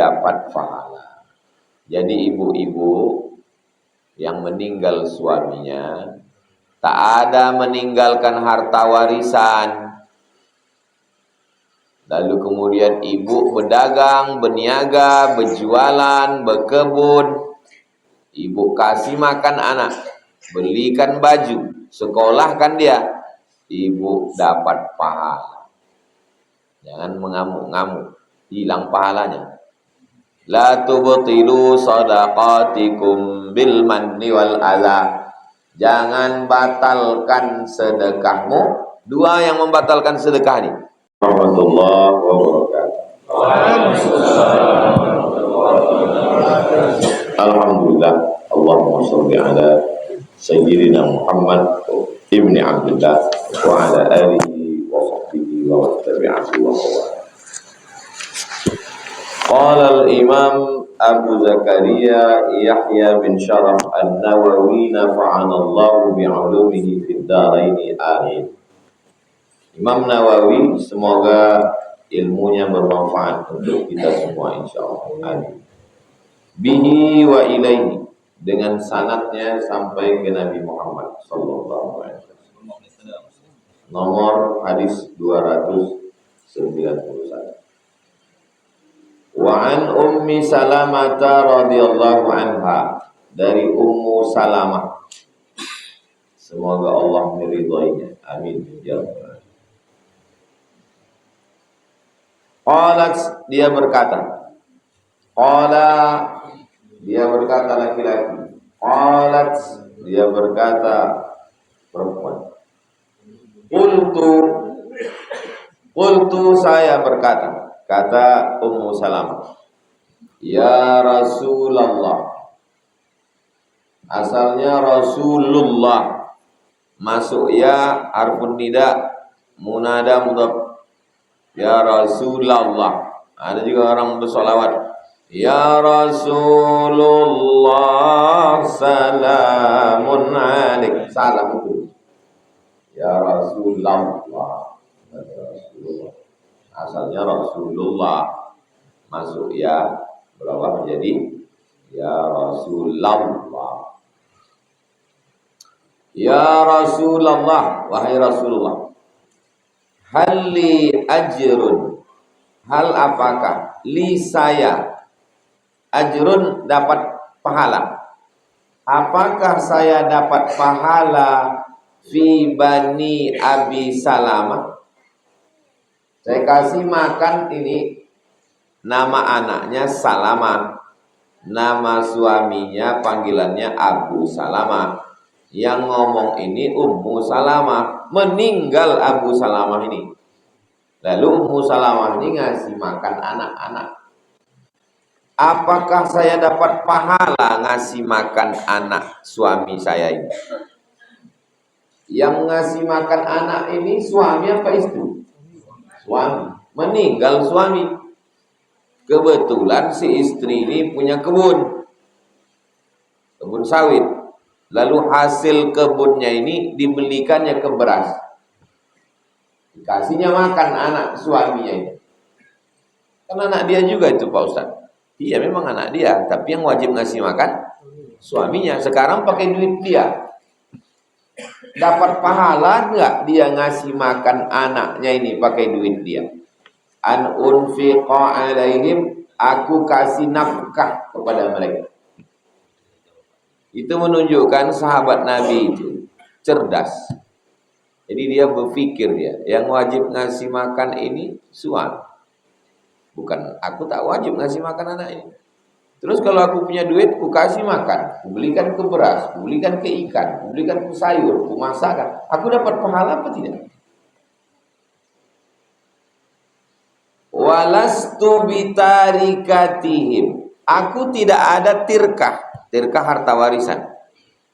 dapat pahala. Jadi ibu-ibu yang meninggal suaminya tak ada meninggalkan harta warisan. Lalu kemudian ibu berdagang, berniaga, berjualan, berkebun. Ibu kasih makan anak, belikan baju, sekolahkan dia. Ibu dapat pahala. Jangan mengamuk-ngamuk, hilang pahalanya. La tubtilu sadaqatikum bil manni wal adha. Jangan batalkan sedekahmu. Dua yang membatalkan sedekah ini. Warahmatullahi wabarakatuh. Alhamdulillah. Allahumma sholli ala sayyidina Muhammad ibni Abdullah wa ala alihi wa sahbihi wa tabi'ahu wa mawala. Qala al-imam Abu Zakaria Yahya bin Sharaf An-Nawawi nafa'ana Allah bi'ulumihi fid dharaini amin. Imam Nawawi semoga ilmunya bermanfaat untuk kita semua insyaallah. Amin. Bihi wa ilaihi, dengan sanadnya sampai ke Nabi Muhammad sallallahu alaihi wasallam. Nomor hadis 291. Wa an Ummi Salamah radhiyallahu anha, dari Ummu Salamah, semoga Allah meridhoinya. Amin ya rabbal. Qalat, dia berkata. Qala, dia berkata laki-laki. Qalat, dia berkata perempuan. Qultu saya berkata, kata Ummu Salamah, ya Rasulullah. Asalnya Rasulullah, masuk ya harfun nida, munada mudhaf. Ya Rasulullah. Ada juga orang bersolawat, ya Rasulullah salamun alaik. Salam itu ya Rasulullah. Asalnya Rasulullah, masuk ya, berubah menjadi ya Rasulullah. Ya Rasulullah, wahai Rasulullah, hal li ajrun, hal apakah li saya, ajrun dapat pahala, apakah saya dapat pahala fi bani Abi Salamah. Saya kasih makan ini, nama anaknya Salamah, nama suaminya panggilannya Abu Salamah. Yang ngomong ini Ummu Salamah, meninggal Abu Salamah ini. Lalu Ummu Salamah ini ngasih makan anak-anak. Apakah saya dapat pahala ngasih makan anak suami saya ini? Yang ngasih makan anak ini suami apa istri? Suami. Meninggal suami. Kebetulan si istri ini punya kebun sawit. Lalu hasil kebunnya ini dibelikannya ke beras, dikasihnya makan anak suaminya ini. Kan anak dia juga itu Pak Ustaz. Iya memang anak dia, tapi yang wajib ngasih makan suaminya. Sekarang pakai duit dia. Dapat pahala enggak dia ngasih makan anaknya ini pakai duit dia? An unfiqa alaihim, aku kasih nafkah kepada mereka. Itu menunjukkan sahabat Nabi itu cerdas. Jadi dia berpikir, yang wajib ngasih makan ini suami. Bukan, aku tak wajib ngasih makan anak ini. Terus kalau aku punya duit, aku kasih makan, aku belikan ke beras, aku belikan ke ikan, aku belikan ke sayur, aku masakkan. Aku dapat pahala apa tidak? Walastu bitarikatihim, aku tidak ada tirkah harta warisan.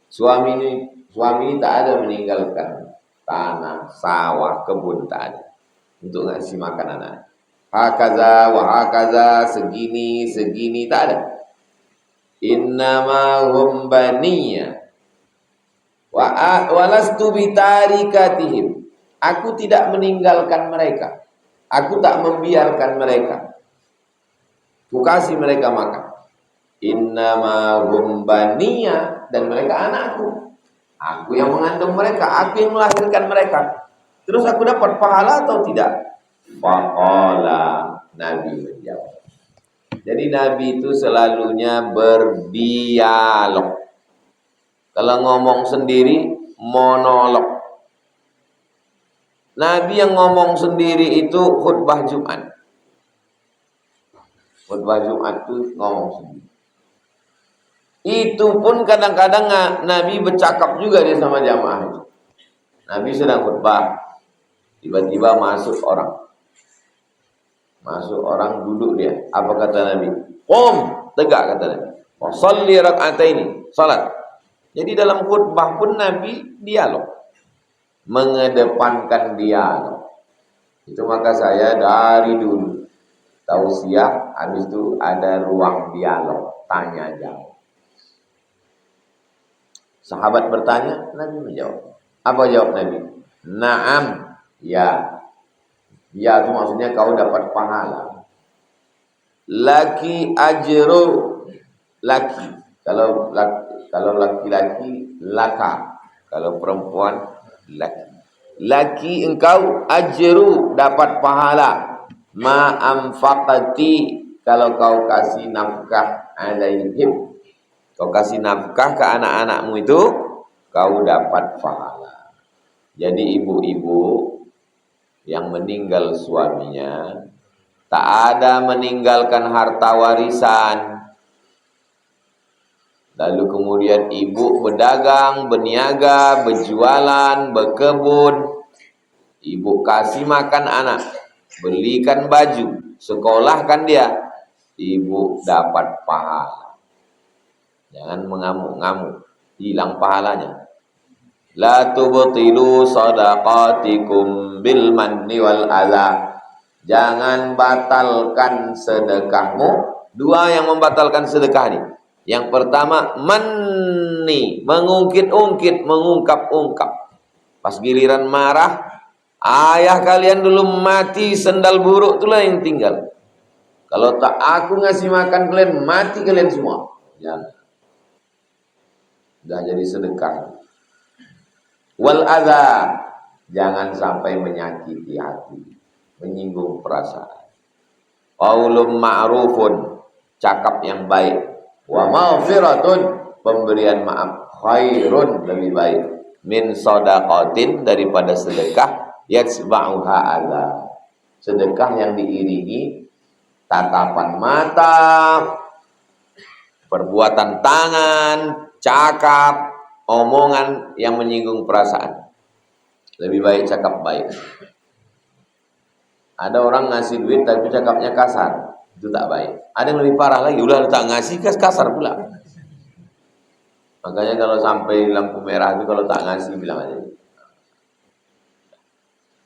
Suami ini tak ada meninggalkan tanah, sawah, kebun, tak ada untuk ngasih makan anak. Hakaza wa hakaza, segini tak ada. Innama hum baniya walastu bitarikatihim, aku tidak meninggalkan mereka, aku tak membiarkan mereka. Ku kasih mereka makan. Innama hum baniya, dan mereka anakku. Aku yang mengandung mereka, aku yang melahirkan mereka. Terus aku dapat pahala atau tidak? Faqala, Nabi menjawab. Jadi Nabi itu selalunya berdialog. Kalau ngomong sendiri, monolog. Nabi yang ngomong sendiri itu khutbah Jumat. Khutbah Jumat itu ngomong sendiri. Itu pun kadang-kadang Nabi bercakap juga dia sama jamaah itu. Nabi sedang khutbah, tiba-tiba masuk orang. Masuk orang, duduk dia. Apa kata Nabi? Qum, tegak kata Nabi. Wa shalli rak'ataini, salat. Jadi dalam khutbah pun Nabi dialog. Mengedepankan dialog. Itu maka saya dari dulu tausiah, habis itu ada ruang dialog, tanya jawab. Sahabat bertanya, Nabi menjawab. Apa jawab Nabi? Naam, ya. Ya itu maksudnya kau dapat pahala. Laki ajru, laki. Kalau laki-laki, laka. Kalau perempuan, laki. Laki engkau ajru, dapat pahala. Ma anfaqati, kalau kau kasih nafkah alaihim. Kau kasih nafkah ke anak-anakmu itu, kau dapat pahala. Jadi ibu-ibu yang meninggal suaminya, tak ada meninggalkan harta warisan. Lalu kemudian ibu berdagang, berniaga, berjualan, berkebun. Ibu kasih makan anak, belikan baju, sekolahkan dia. Ibu dapat pahala. Jangan mengamuk-ngamuk, hilang pahalanya. La tubtilu sadaqatikum bil manni wal adha. Jangan batalkan sedekahmu. Dua yang membatalkan sedekah ini. Yang pertama, manni, mengungkit-ungkit, mengungkap-ungkap. Pas giliran marah, ayah kalian dulu mati, sendal buruk itulah yang tinggal. Kalau tak aku ngasih makan kalian, mati kalian semua. Jangan. Sudah jadi sedekah. Wal adha, jangan sampai menyakiti hati, menyinggung perasaan. Qaulun ma'rufun, cakap yang baik. Wa maghfiratun, pemberian maaf. Khairun, lebih baik. Min shadaqatin, daripada sedekah. Yatsba'uha adha, sedekah yang diiringi tatapan mata, perbuatan tangan, cakap, omongan yang menyinggung perasaan. Lebih baik cakap baik. Ada orang ngasih duit tapi cakapnya kasar, itu tak baik. Ada yang lebih parah lagi, udah tak ngasih kasar pula. Makanya kalau sampai lampu merah itu, kalau tak ngasih bilang aja.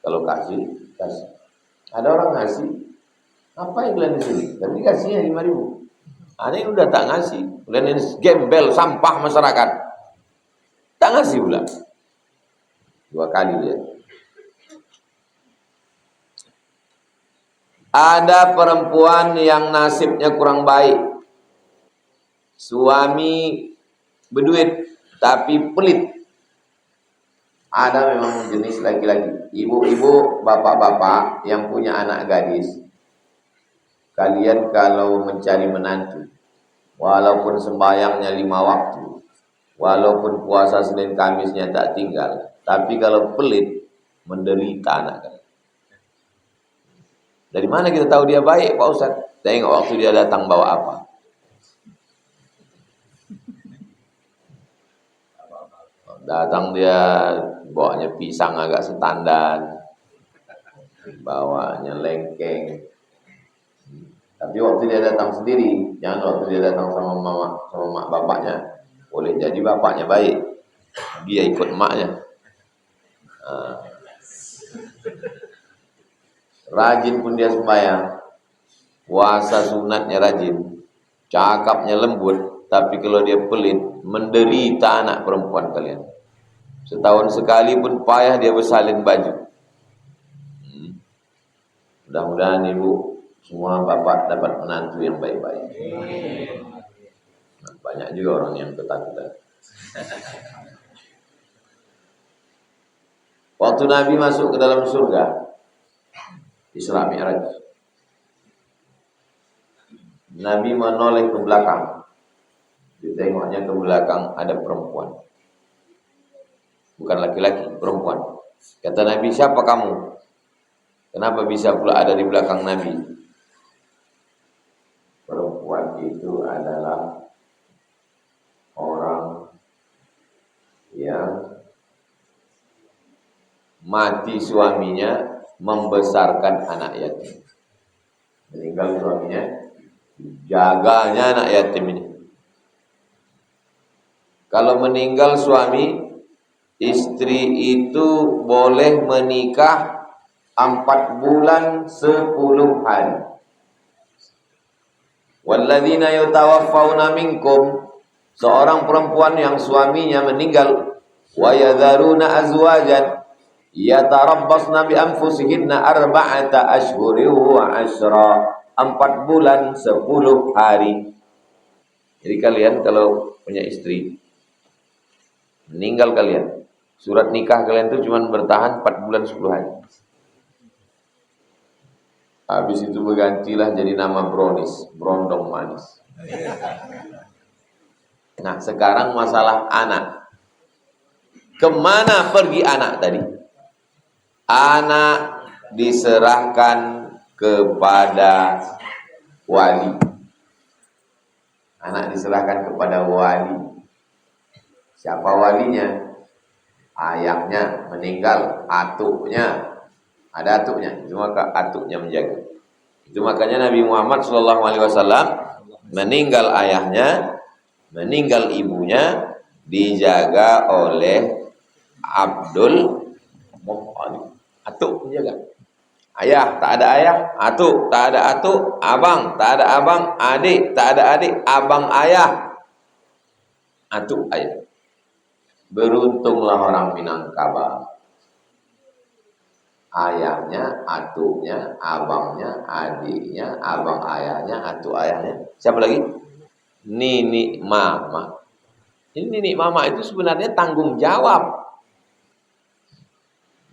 Kalau kasih, kasih. Ada orang ngasih, apa yang kalian di sini? Tapi kasihnya 5.000. Ada yang udah tak ngasih, kalian ini gembel, sampah masyarakat. Tak ngasih pula. 2 kali dia. Ada perempuan yang nasibnya kurang baik. Suami berduit tapi pelit. Ada memang jenis laki-laki. Ibu-ibu, bapak-bapak yang punya anak gadis. Kalian kalau mencari menantu, walaupun sembahyangnya 5 waktu, walaupun puasa Senin Kamisnya tak tinggal, tapi kalau pelit, menderita anak kalian. Dari mana kita tahu dia baik, Pak Ustaz? Tengok waktu dia datang bawa apa. Datang dia bawanya pisang agak standar, bawanya lengkeng. Tapi waktu dia datang sendiri, jangan waktu dia datang sama mama, sama mak bapaknya. Boleh jadi bapaknya baik, dia ikut emaknya. Rajin pun dia sembahyang, puasa sunatnya rajin, cakapnya lembut, tapi kalau dia pelit, menderita anak perempuan kalian. Setahun sekali pun payah dia bersalin baju. Mudah-mudahan ibu Semua bapak dapat menantu yang baik-baik. Nah, banyak juga orang yang ketakutan. Waktu Nabi masuk ke dalam surga, Isra Mi'raj, Nabi menoleh ke belakang. Ditengoknya ke belakang ada perempuan. Bukan laki-laki, perempuan. Kata Nabi, siapa kamu? Kenapa bisa pula ada di belakang Nabi? Perempuan itu adalah orang yang mati suaminya membesarkan anak yatim. Meninggal suaminya, jaganya anak yatim ini. Kalau meninggal suami, istri itu boleh menikah 4 bulan 10 hari. Walladzina yatawaffawna minkum, seorang perempuan yang suaminya meninggal, wa yadharuna azwajan yatarabbasna bi anfusihinna arba'ata ashhurin wa 'ashra, 4 bulan 10 hari. Jadi kalian kalau punya istri meninggal, kalian surat nikah kalian itu cuma bertahan 4 bulan 10 hari. Habis itu bergantilah jadi nama Bronis, Brondong Manis. Nah, sekarang masalah anak. Kemana pergi anak tadi? Anak diserahkan kepada wali. Anak diserahkan kepada wali. Siapa walinya? Ayahnya meninggal, atuknya. Ada atuknya, itu maka atuknya menjaga. Itu makanya Nabi Muhammad SAW meninggal ayahnya, meninggal ibunya, dijaga oleh Abdul Muttalib. Atuk menjaga. Ayah tak ada ayah, atuk tak ada atuk, abang tak ada abang, adik tak ada adik, abang ayah, atuk ayah. Beruntunglah orang Minangkabau. Ayahnya, atuknya, abangnya, adiknya, abang ayahnya, atuk ayahnya. Siapa lagi? Nini mama. Ini nini mama itu sebenarnya tanggung jawab.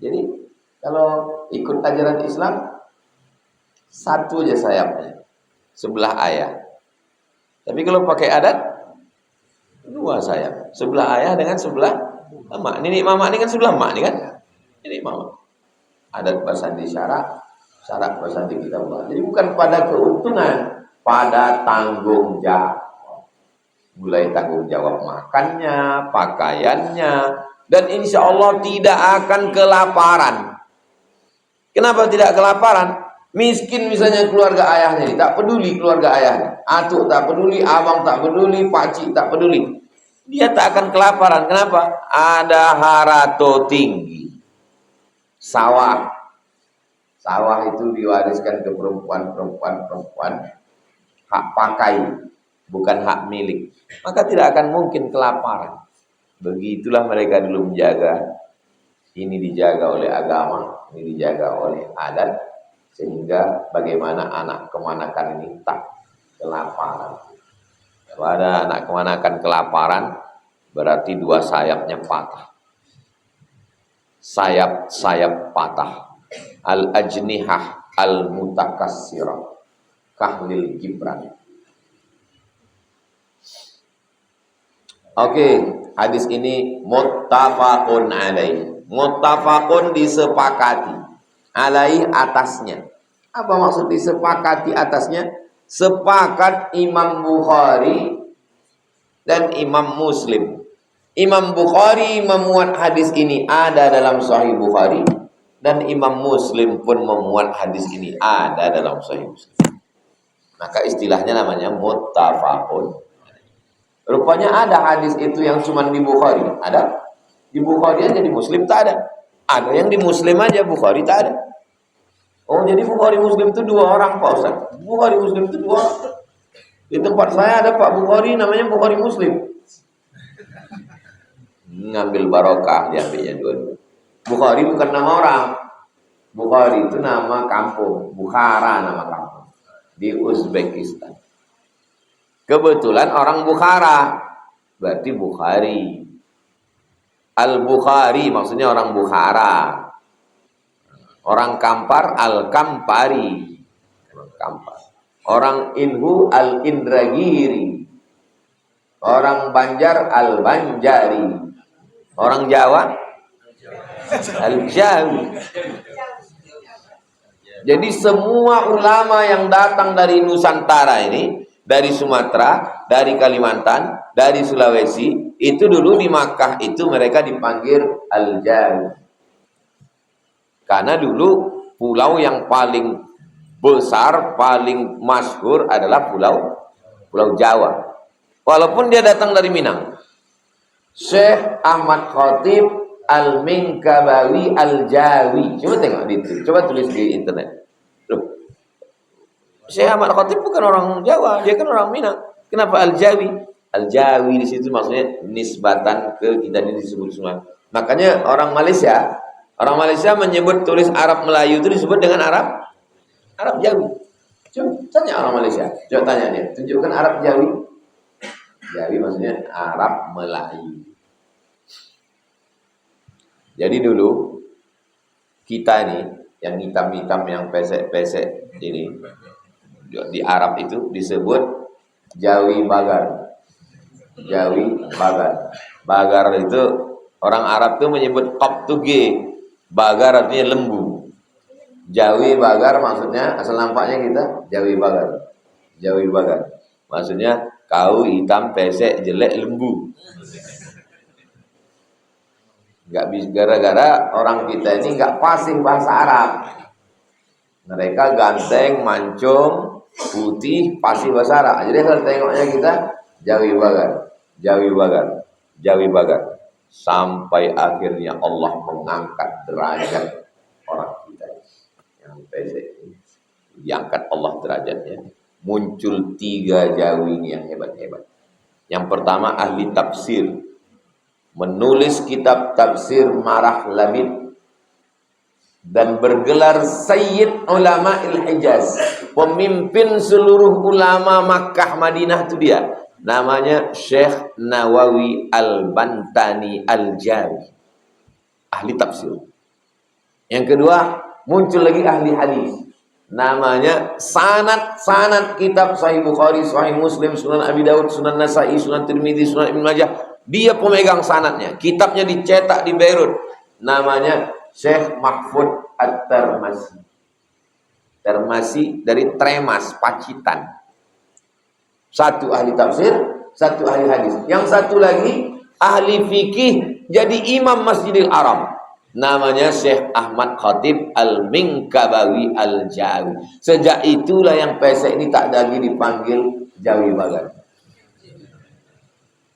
Jadi kalau ikut ajaran Islam, satu aja sayapnya, sebelah ayah. Tapi kalau pakai adat, 2 sayap, sebelah ayah dengan sebelah emak. Nini mama ini kan sebelah emak ini kan? Nini mama. Adat bersandi syarak, syarak bersandi kitabullah. Jadi bukan pada keuntungan, pada tanggung jawab. Mulai tanggung jawab makannya, pakaiannya, dan insya Allah tidak akan kelaparan. Kenapa tidak kelaparan? Miskin misalnya keluarga ayahnya, tak peduli keluarga ayahnya. Atuk tak peduli, abang tak peduli, pakcik tak peduli. Dia tak akan kelaparan. Kenapa? Ada harato tinggi. Sawah itu diwariskan ke perempuan, hak pakai, bukan hak milik. Maka tidak akan mungkin kelaparan. Begitulah mereka dulu menjaga. Ini dijaga oleh agama, ini dijaga oleh adat, sehingga bagaimana anak kemanakan ini tak kelaparan. Kalau ada anak kemanakan kelaparan, berarti 2 sayapnya patah. Sayap-sayap patah. Al-ajnihah al-mutakassirah kahlil gibran. Oke, hadis ini muttafaqun alaih. Muttafaqun disepakati. Alaih atasnya. Apa maksud disepakati atasnya? Sepakat Imam Bukhari dan Imam Muslim. Imam Bukhari memuat hadis ini ada dalam Sahih Bukhari, dan Imam Muslim pun memuat hadis ini ada dalam Sahih Muslim. Maka istilahnya namanya muttafaqun. Rupanya ada hadis itu yang cuma di Bukhari, ada di Bukhari aja, di Muslim tak ada. Ada yang di Muslim aja, Bukhari tak ada. Oh, jadi Bukhari Muslim itu 2 orang Pak Ustaz. Bukhari Muslim itu 2 orang. Di tempat saya ada Pak Bukhari namanya Bukhari Muslim. Ngambil barokah diambilnya 2. Bukhari bukan nama orang. Bukhari itu nama kampung. Bukhara nama kampung. di Uzbekistan. Kebetulan orang Bukhara, berarti Bukhari. Al-Bukhari maksudnya orang Bukhara. Orang Kampar Al-Kampari. Orang Kampar. Orang Inhu Al-Indragiri. Orang Banjar Al-Banjari. Orang Jawa Al-Jawi. Jadi semua ulama yang datang dari Nusantara ini, dari Sumatera, dari Kalimantan, dari Sulawesi, itu dulu di Makkah itu mereka dipanggil Al-Jawi. Karena dulu pulau yang paling besar, paling masyhur adalah Pulau Jawa. Walaupun dia datang dari Minang. Syekh Ahmad Khatib Al-Minkabawi Al-Jawi. Coba tengok di itu. Coba tulis di internet. Loh. Syekh Ahmad Khatib bukan orang Jawa, dia kan orang Minang. Kenapa Al-Jawi? Al-Jawi di situ maksudnya nisbatan ke kita ini disebut semua. Makanya orang Malaysia menyebut tulis Arab Melayu itu disebut dengan Arab Jawi. Coba tanya orang Malaysia. Coba tanya dia. Tunjukkan Arab Jawi. Jawi maksudnya Arab Melayu. Jadi dulu kita nih yang hitam-hitam yang pesek-pesek ini di Arab itu disebut Jawi Bagar. Jawi Bagar. Bagar itu orang Arab tuh menyebut Qoptuge. Bagar artinya lembu. Jawi Bagar maksudnya asal nampaknya kita Jawi Bagar. Jawi Bagar. Maksudnya kau hitam pesek jelek lembu. Enggak bisa, gara-gara orang kita ini enggak fasih bahasa Arab. Mereka ganteng, mancung, putih, fasih bahasa Arab. Jadi kalau tengoknya kita Jawi Bagar, Jawi Bagar, Jawi Bagar. Sampai akhirnya Allah mengangkat derajat orang kita yang pesek ini. Diangkat Allah derajatnya. Muncul 3 Jawi ini yang hebat-hebat. Yang pertama ahli tafsir. Menulis kitab tafsir Marah Labid dan bergelar Sayyid Ulama Hijaz, pemimpin seluruh ulama Makkah Madinah itu dia. Namanya Syekh Nawawi Al-Bantani Al-Jawi, ahli tafsir. Yang kedua muncul lagi ahli hadis. Namanya sanad kitab Sahih Bukhari, Sahih Muslim, Sunan Abi Daud, Sunan Nasa'i, Sunan Tirmidzi, Sunan Ibnu Majah. Dia pemegang sanadnya. Kitabnya dicetak di Beirut. Namanya Syekh Mahfud At-Tirmasi. Tirmasi dari Tremas, Pacitan. Satu ahli tafsir, satu ahli hadis. Yang satu lagi ahli fikih, jadi imam Masjidil Haram. Namanya Syekh Ahmad Khatib Al-Minkabawi Al-Jawi. Sejak itulah yang pesek ini tak lagi dipanggil Jawi Bagar.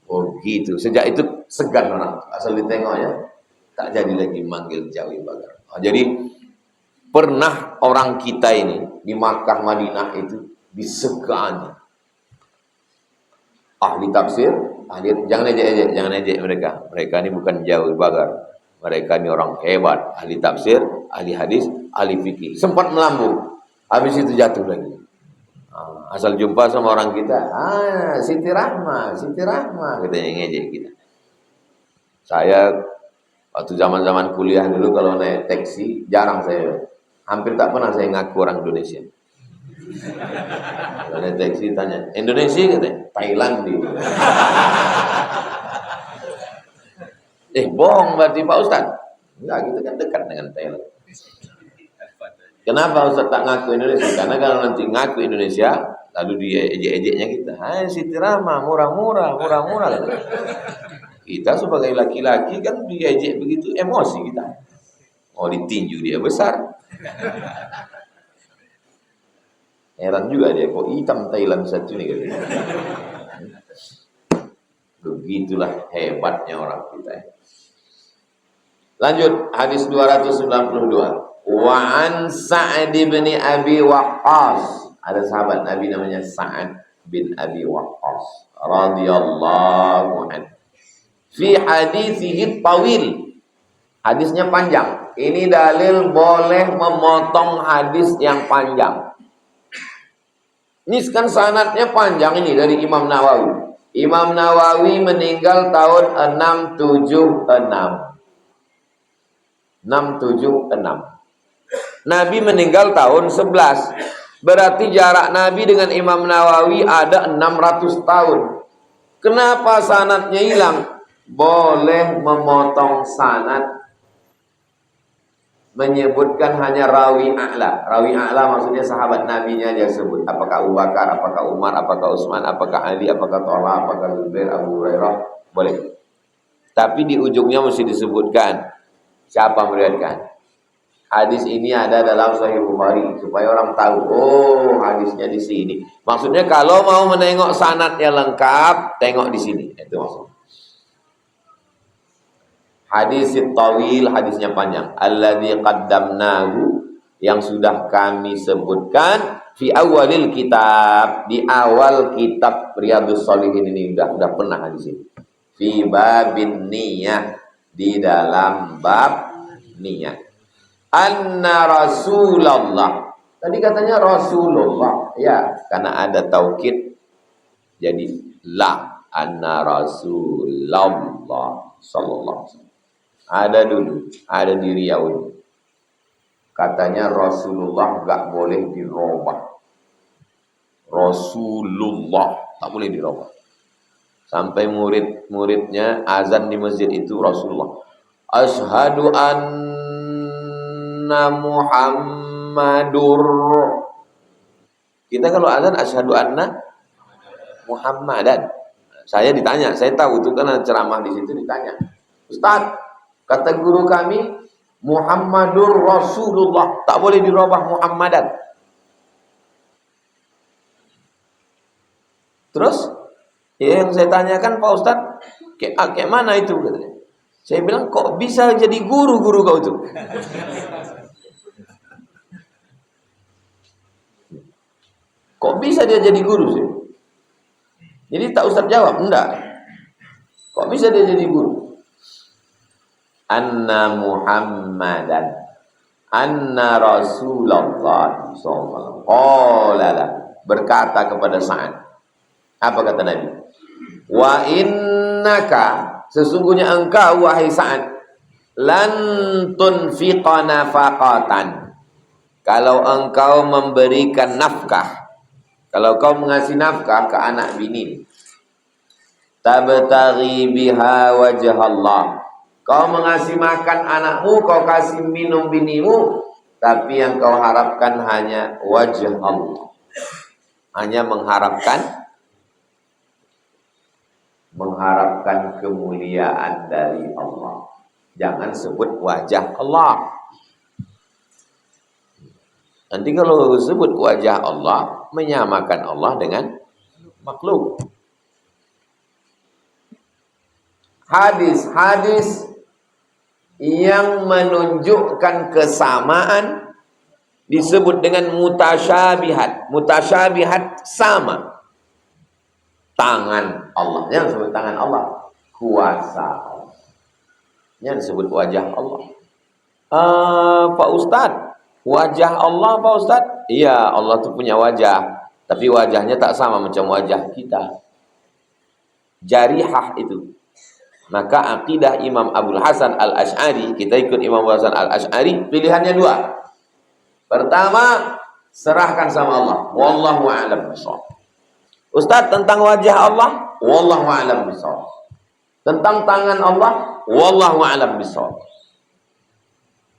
Oh gitu. Sejak itu segan orang. Asal ditengoknya tak jadi lagi manggil Jawi Bagar. Oh, jadi pernah orang kita ini di Makkah Madinah itu disegani. Ahli tafsir, jangan ejek mereka. Mereka ini bukan Jawi Bagar. Mereka ini orang hebat, ahli tafsir, ahli hadis, ahli fikih. Sempat melambung, habis itu jatuh lagi. Asal jumpa sama orang kita, Siti Rahma, katanya ngejek kita. Saya waktu zaman kuliah dulu kalau naik taksi jarang hampir tak pernah saya ngaku orang Indonesia. Kalau naik taksi tanya, Indonesia katanya, Thailand di. Bohong berarti Pak Ustaz. Enggak, kita kan dekat dengan Thailand. Kenapa Ustaz tak ngaku Indonesia? Karena kalau nanti ngaku Indonesia, lalu dia ejek-ejeknya kita. Siti Rahma, murah-murah. Kita sebagai laki-laki kan diejek begitu, emosi kita. Oh, ditinju dia besar. Heran juga dia, kok hitam Thailand satu nih katanya. Begitulah hebatnya orang kita. Lanjut, hadis 292. Wa an Sa'ad bin Abi Waqqas. Ada sahabat Nabi namanya Sa'ad bin Abi Waqqas radhiyallahu anhu. Fi hadithihi tawil. Hadisnya panjang. Ini dalil boleh memotong hadis yang panjang. Ini kan sanadnya panjang ini dari Imam Nawawi. Imam Nawawi meninggal tahun 676. 676. Nabi meninggal tahun 11. Berarti jarak Nabi dengan Imam Nawawi ada 600 tahun. Kenapa sanadnya hilang? Boleh memotong sanad, menyebutkan hanya rawi a'la. Rawi a'la maksudnya sahabat Nabi-nya dia sebut. Apakah Abu Bakar, apakah Umar, apakah Utsman, apakah Ali, apakah Thalha, apakah Zubair, Abu Hurairah. Boleh. Tapi di ujungnya mesti disebutkan siapa meriwayatkan. Hadis ini ada dalam Sahih Bukhari supaya orang tahu, oh hadisnya di sini. Maksudnya kalau mau menengok sanadnya lengkap, tengok di sini. Itu maksudnya. Hadis tawil, hadisnya panjang. Alladzi qaddamnahu, yang sudah kami sebutkan fi awalil kitab, di awal kitab Riyadhus Shalihin ini sudah pernah hadis ini. Fi babin niyah, di dalam bab niyah. Anna Rasulullah. Tadi katanya Rasulullah, ya, karena ada taukid jadi la. Anna Rasulullah sallallahu alaihi wasallam. Ada dulu, ada di Riau ini. Katanya Rasulullah enggak boleh dirubah. Rasulullah tak boleh dirubah. Sampai murid-muridnya azan di masjid itu Rasulullah. Asyhadu anna Muhammadur. Kita kalau azan asyhadu anna Muhammadan. Saya ditanya, saya tahu itu karena ceramah di situ ditanya. Ustaz, kata guru kami Muhammadur Rasulullah, tak boleh dirubah Muhammadan. Terus yang saya tanyakan, Pak Ustaz, kayak mana itu? Saya bilang, kok bisa jadi guru-guru kau itu? Kok bisa dia jadi guru sih? Jadi tak Ustaz jawab, enggak. Kok bisa dia jadi guru? Anna Muhammadan, anna Rasulullah sallallahu alaihi wasallam berkata kepada Sa'ad. Apa kata Nabi? Wa innaka, sesungguhnya engkau wahai Sa'ad, lan tunfiqa nafaqatan. Kalau engkau memberikan nafkah, kalau kau mengasih nafkah ke anak bini, tabtaghi biha wajh Allah. Kau mengasih makan anakmu, kau kasih minum binimu, tapi yang kau harapkan hanya wajh Allah. Hanya mengharapkan kemuliaan dari Allah. Jangan sebut wajah Allah. Nanti kalau sebut wajah Allah, menyamakan Allah dengan makhluk. Hadis-hadis yang menunjukkan kesamaan disebut dengan mutasyabihat. Mutasyabihat sama. Tangan Allah, yang disebut tangan Allah, kuasa Allah, yang disebut wajah Allah. Pak Ustadz, wajah Allah Pak Ustadz? Iya, Allah itu punya wajah, tapi wajahnya tak sama macam wajah kita. Jarihah itu. Maka akidah Imam Abul Hasan Al-Asy'ari, kita ikut Imam Abul Hasan Al-Asy'ari, pilihannya dua. Pertama, serahkan sama Allah. Wallahu a'lam bishawab. Ustaz, tentang wajah Allah, wallahu a'lam bishawab. Tentang tangan Allah, wallahu a'lam bishawab.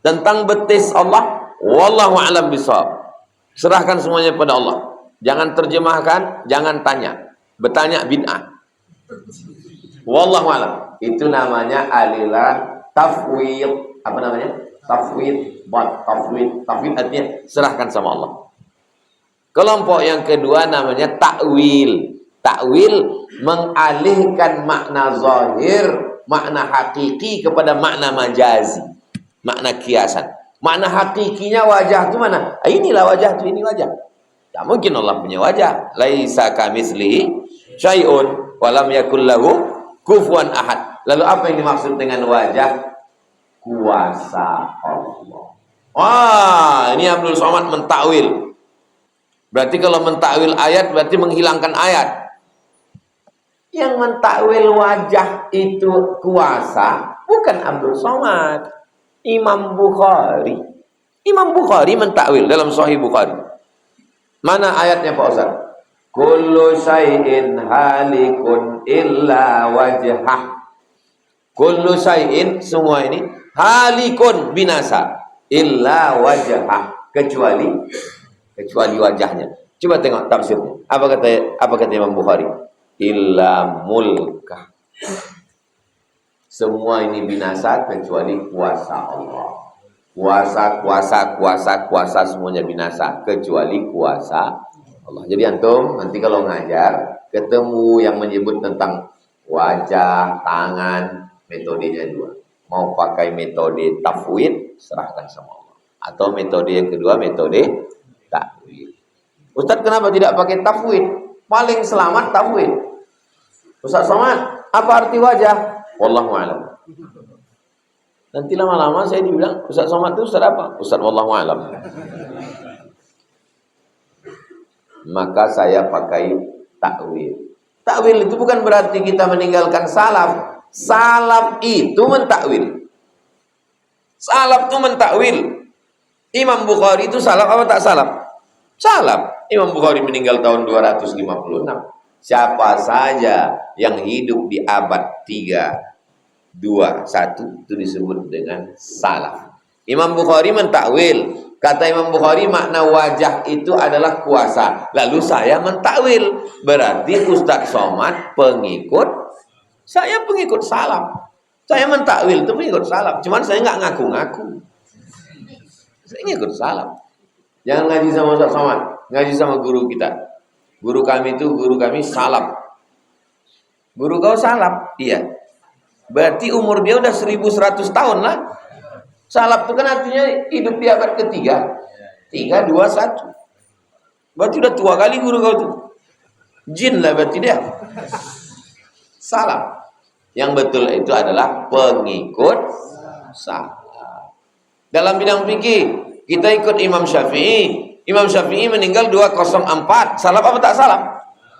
Tentang betis Allah, wallahu a'lam bishawab. Serahkan semuanya pada Allah. Jangan terjemahkan, jangan tanya. Bertanya bid'ah. Wallahu a'lam. Itu namanya aliran tafwid. Apa namanya? Tafwid. Tafwid artinya serahkan sama Allah. Kelompok yang kedua namanya takwil. Takwil mengalihkan makna zahir, makna hakiki kepada makna majazi, makna kiasan. Makna hakikinya wajah itu mana? Inilah wajah itu, ini wajah. Tak mungkin Allah punya wajah. Laisa kamitslihi syai'un wa lam yakul lahu kufuwan ahad. Lalu apa yang dimaksud dengan wajah? Kuasa Allah. Wah, ini Abdul Somad mentakwil. Berarti kalau mentakwil ayat berarti menghilangkan ayat. Yang mentakwil wajah itu kuasa bukan Abdul Somad, Imam Bukhari. Imam Bukhari mentakwil dalam Sahih Bukhari. Mana ayatnya Pak Ustaz? Kullu syai'in halikun illa wajhah. Kullu syai'in, semua ini halikun, binasa, illa wajhah, kecuali wajahnya. Coba tengok tafsirnya. Apa kata Imam Bukhari? Illa mulkah. Semua ini binasa kecuali kuasa Allah. Kuasa semuanya binasa kecuali kuasa Allah. Jadi antum nanti kalau ngajar ketemu yang menyebut tentang wajah, tangan, metodenya dua. Mau pakai metode tafwid, serahkan sama Allah. Atau metode yang kedua, metode takwil. Ustaz kenapa tidak pakai tafwid? Paling selamat tafwid. Ustaz Somad, apa arti wajah? Wallahu a'lam. Nanti lama-lama saya dibilang, Ustaz Somad itu Ustaz apa? Ustaz wallahu a'lam. Maka saya pakai takwil. Takwil itu bukan berarti kita meninggalkan salaf. Salaf itu mentakwil. Salaf itu mentakwil. Imam Bukhari itu salaf apa tak salaf? Salaf. Imam Bukhari meninggal tahun 256. Siapa saja yang hidup di abad 3, 2, 1 itu disebut dengan salaf. Imam Bukhari mentakwil. Kata Imam Bukhari makna wajah itu adalah kuasa. Lalu saya mentakwil. Berarti Ustaz Somad pengikut. Saya pengikut salaf. Saya mentakwil itu pengikut salaf. Cuman saya nggak ngaku-ngaku. Saya ngikut salaf. Jangan ngaji sama Ustaz Somad. Ngaji sama guru kita. Guru kami salaf. Guru kau salaf? Iya. Berarti umur dia udah 1100 tahun lah. Salaf itu kan artinya hidup di abad ketiga. 3, 2, 1. Berarti udah tua kali guru kau tuh. Jin lah berarti dia. Salaf. Yang betul itu adalah pengikut salaf. Dalam bidang fikih, kita ikut Imam Syafi'i. Imam Syafi'i meninggal 204. Salaf apa tak salaf?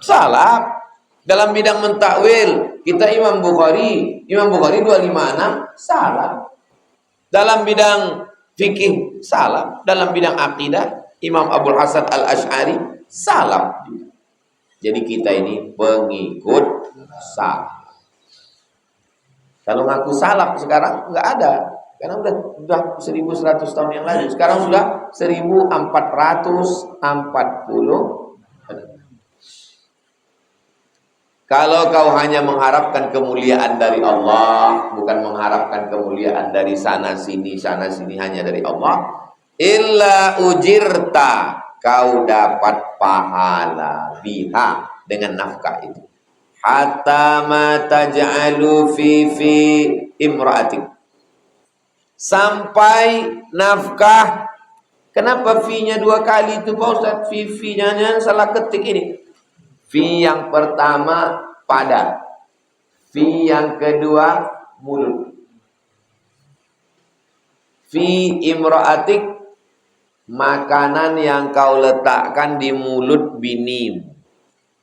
Salaf. Dalam bidang mentakwil, kita Imam Bukhari. Imam Bukhari 256. Salaf. Dalam bidang fikih, salaf. Dalam bidang akidah, Imam Abul Hasan Al-Asy'ari, salaf. Jadi kita ini pengikut salaf. Kalau ngaku salaf sekarang nggak ada. Karena udah 1100 tahun yang lalu. Sekarang sudah 1440. Kalau kau hanya mengharapkan kemuliaan dari Allah, bukan mengharapkan kemuliaan dari sana sini hanya dari Allah, illa ujirta, kau dapat pahala biha, dengan nafkah itu. Hatta ma taj'alu fi imra'atik. Sampai nafkah. Kenapa fi-nya 2 kali itu Pak Ustaz? Fi-nya salah ketik ini. Fi yang pertama pada, fi yang kedua mulut. Fi imra'atik, makanan yang kau letakkan di mulut binimu.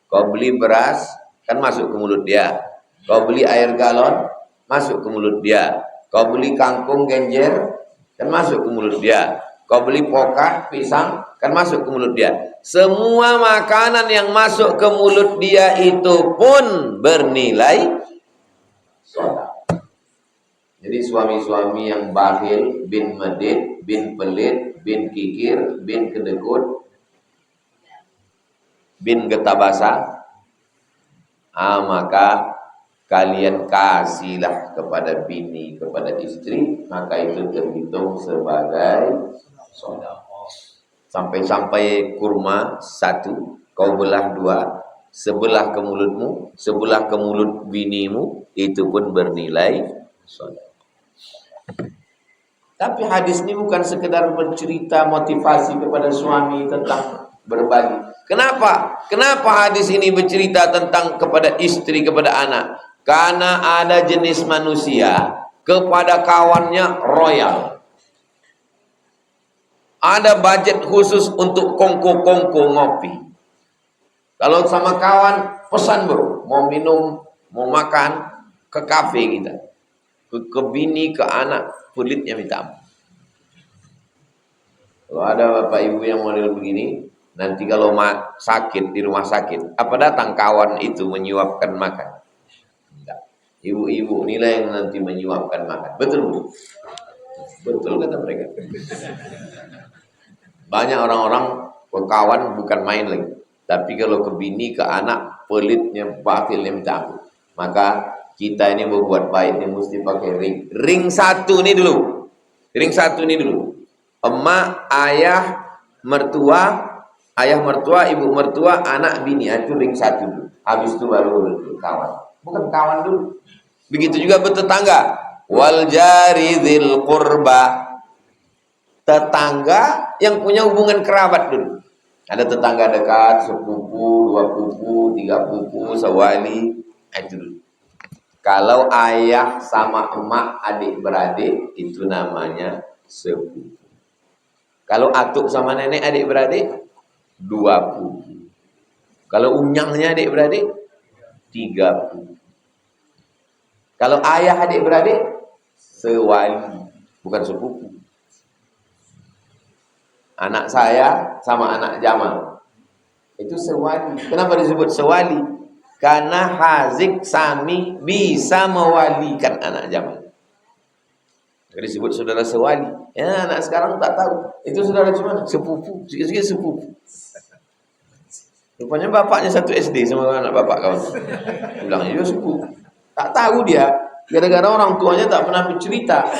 Kau beli beras, kan masuk ke mulut dia. Kau beli air galon, masuk ke mulut dia. Kau beli kangkung genjer, kan masuk ke mulut dia. Kau beli pokat, pisang, kan masuk ke mulut dia. Semua makanan yang masuk ke mulut dia itu pun bernilai sedekah. Jadi suami-suami yang bakhil, bin medit, bin pelit, bin kikir, bin kedekut, bin getah basah, maka kalian kasihlah kepada bini, kepada istri, maka itu terhitung sebagai sedekah. Sampai-sampai kurma 1, kau belah 2, sebelah ke mulutmu, sebelah ke mulut binimu, itu pun bernilai sedekah. Tapi hadis ini bukan sekedar bercerita motivasi kepada suami tentang berbagi. Kenapa? Kenapa hadis ini bercerita tentang kepada istri, kepada anak? Karena ada jenis manusia kepada kawannya royal. Ada budget khusus untuk kongko-kongko ngopi. Kalau sama kawan, pesan bro, mau minum, mau makan, ke kafe kita. Ke bini, ke anak, kulitnya minta ampun. Kalau ada bapak ibu yang model begini, nanti kalau sakit di rumah sakit, apa datang kawan itu menyuapkan makan? Enggak. Ibu-ibu inilah yang nanti menyuapkan makan. Betul bu? Betul kata mereka. Banyak orang-orang kawan bukan main lagi. Tapi kalau ke bini, ke anak, pelitnya, bakilnya minta ampun. Maka kita ini berbuat baik ini mesti pakai ring. Ring satu nih dulu. Ring satu nih dulu. Emak, ayah, mertua, ibu mertua, anak, bini. Itu ring satu dulu. Habis itu baru kawan. Bukan kawan dulu. Begitu juga bertetangga. Wal jari dzil qurba. Tetangga yang punya hubungan kerabat dulu. Ada tetangga dekat, sepupu, 2 pupu, 3 pupu, sewali. Itu dulu. Kalau ayah sama emak adik beradik, itu namanya sepupu. Kalau atuk sama nenek adik beradik, 2 pupu. Kalau unyangnya adik beradik, 3 pupu. Kalau ayah adik beradik, sewali, bukan sepupu. Anak saya sama anak Jamal itu sewali. Kenapa disebut sewali? Karena Hazik Sami bisa mewalikan anak Jamal. Jadi disebut saudara sewali. Ya, anak sekarang tak tahu. Itu saudara cuma sepupu, sikit-sikit sepupu. Rupanya bapaknya satu SD sama anak bapak kawan. Bilangnya juga sepupu. Tak tahu dia. Gara-gara orang tuanya tak pernah bercerita.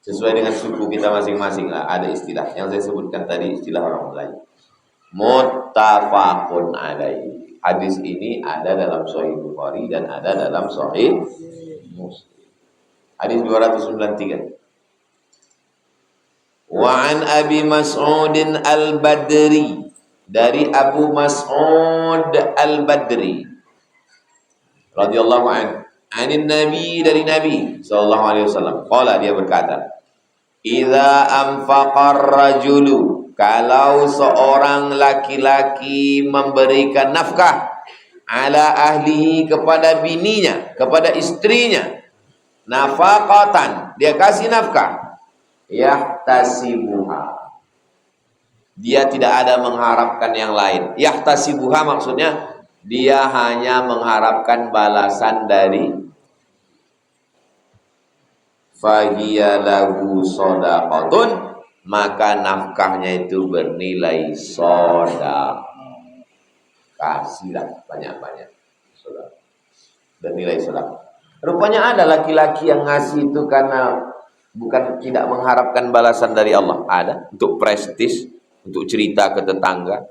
Sesuai dengan suku kita masing-masing lah. Ada istilah yang saya sebutkan tadi, istilah orang Melayu. Muttafaqun alaihi. Hadis ini ada dalam Sahih Bukhari dan ada dalam Sahih Muslim. Hadis 293. Wa an Abi Mas'ud al-Badri, dari Abu Mas'ud al-Badri radhiyallahu anhu, anin Nabi, dari Nabi sallallahu alaihi wasallam, qala, dia berkata, idza anfaqar rajulu, kalau seorang laki-laki memberikan nafkah, ala ahlihi, kepada bininya, kepada istrinya, nafaqatan, dia kasih nafkah, yahtasibuha, dia tidak ada mengharapkan yang lain. Yahtasibuha maksudnya dia hanya mengharapkan balasan dari, fahiya lahu shadaqatun, maka nafkahnya itu bernilai sedekah. Kasihlah banyak-banyak sedekah, bernilai sedekah. Rupanya ada laki-laki yang ngasih itu karena bukan tidak mengharapkan balasan dari Allah. Ada untuk prestis, untuk cerita ke tetangga,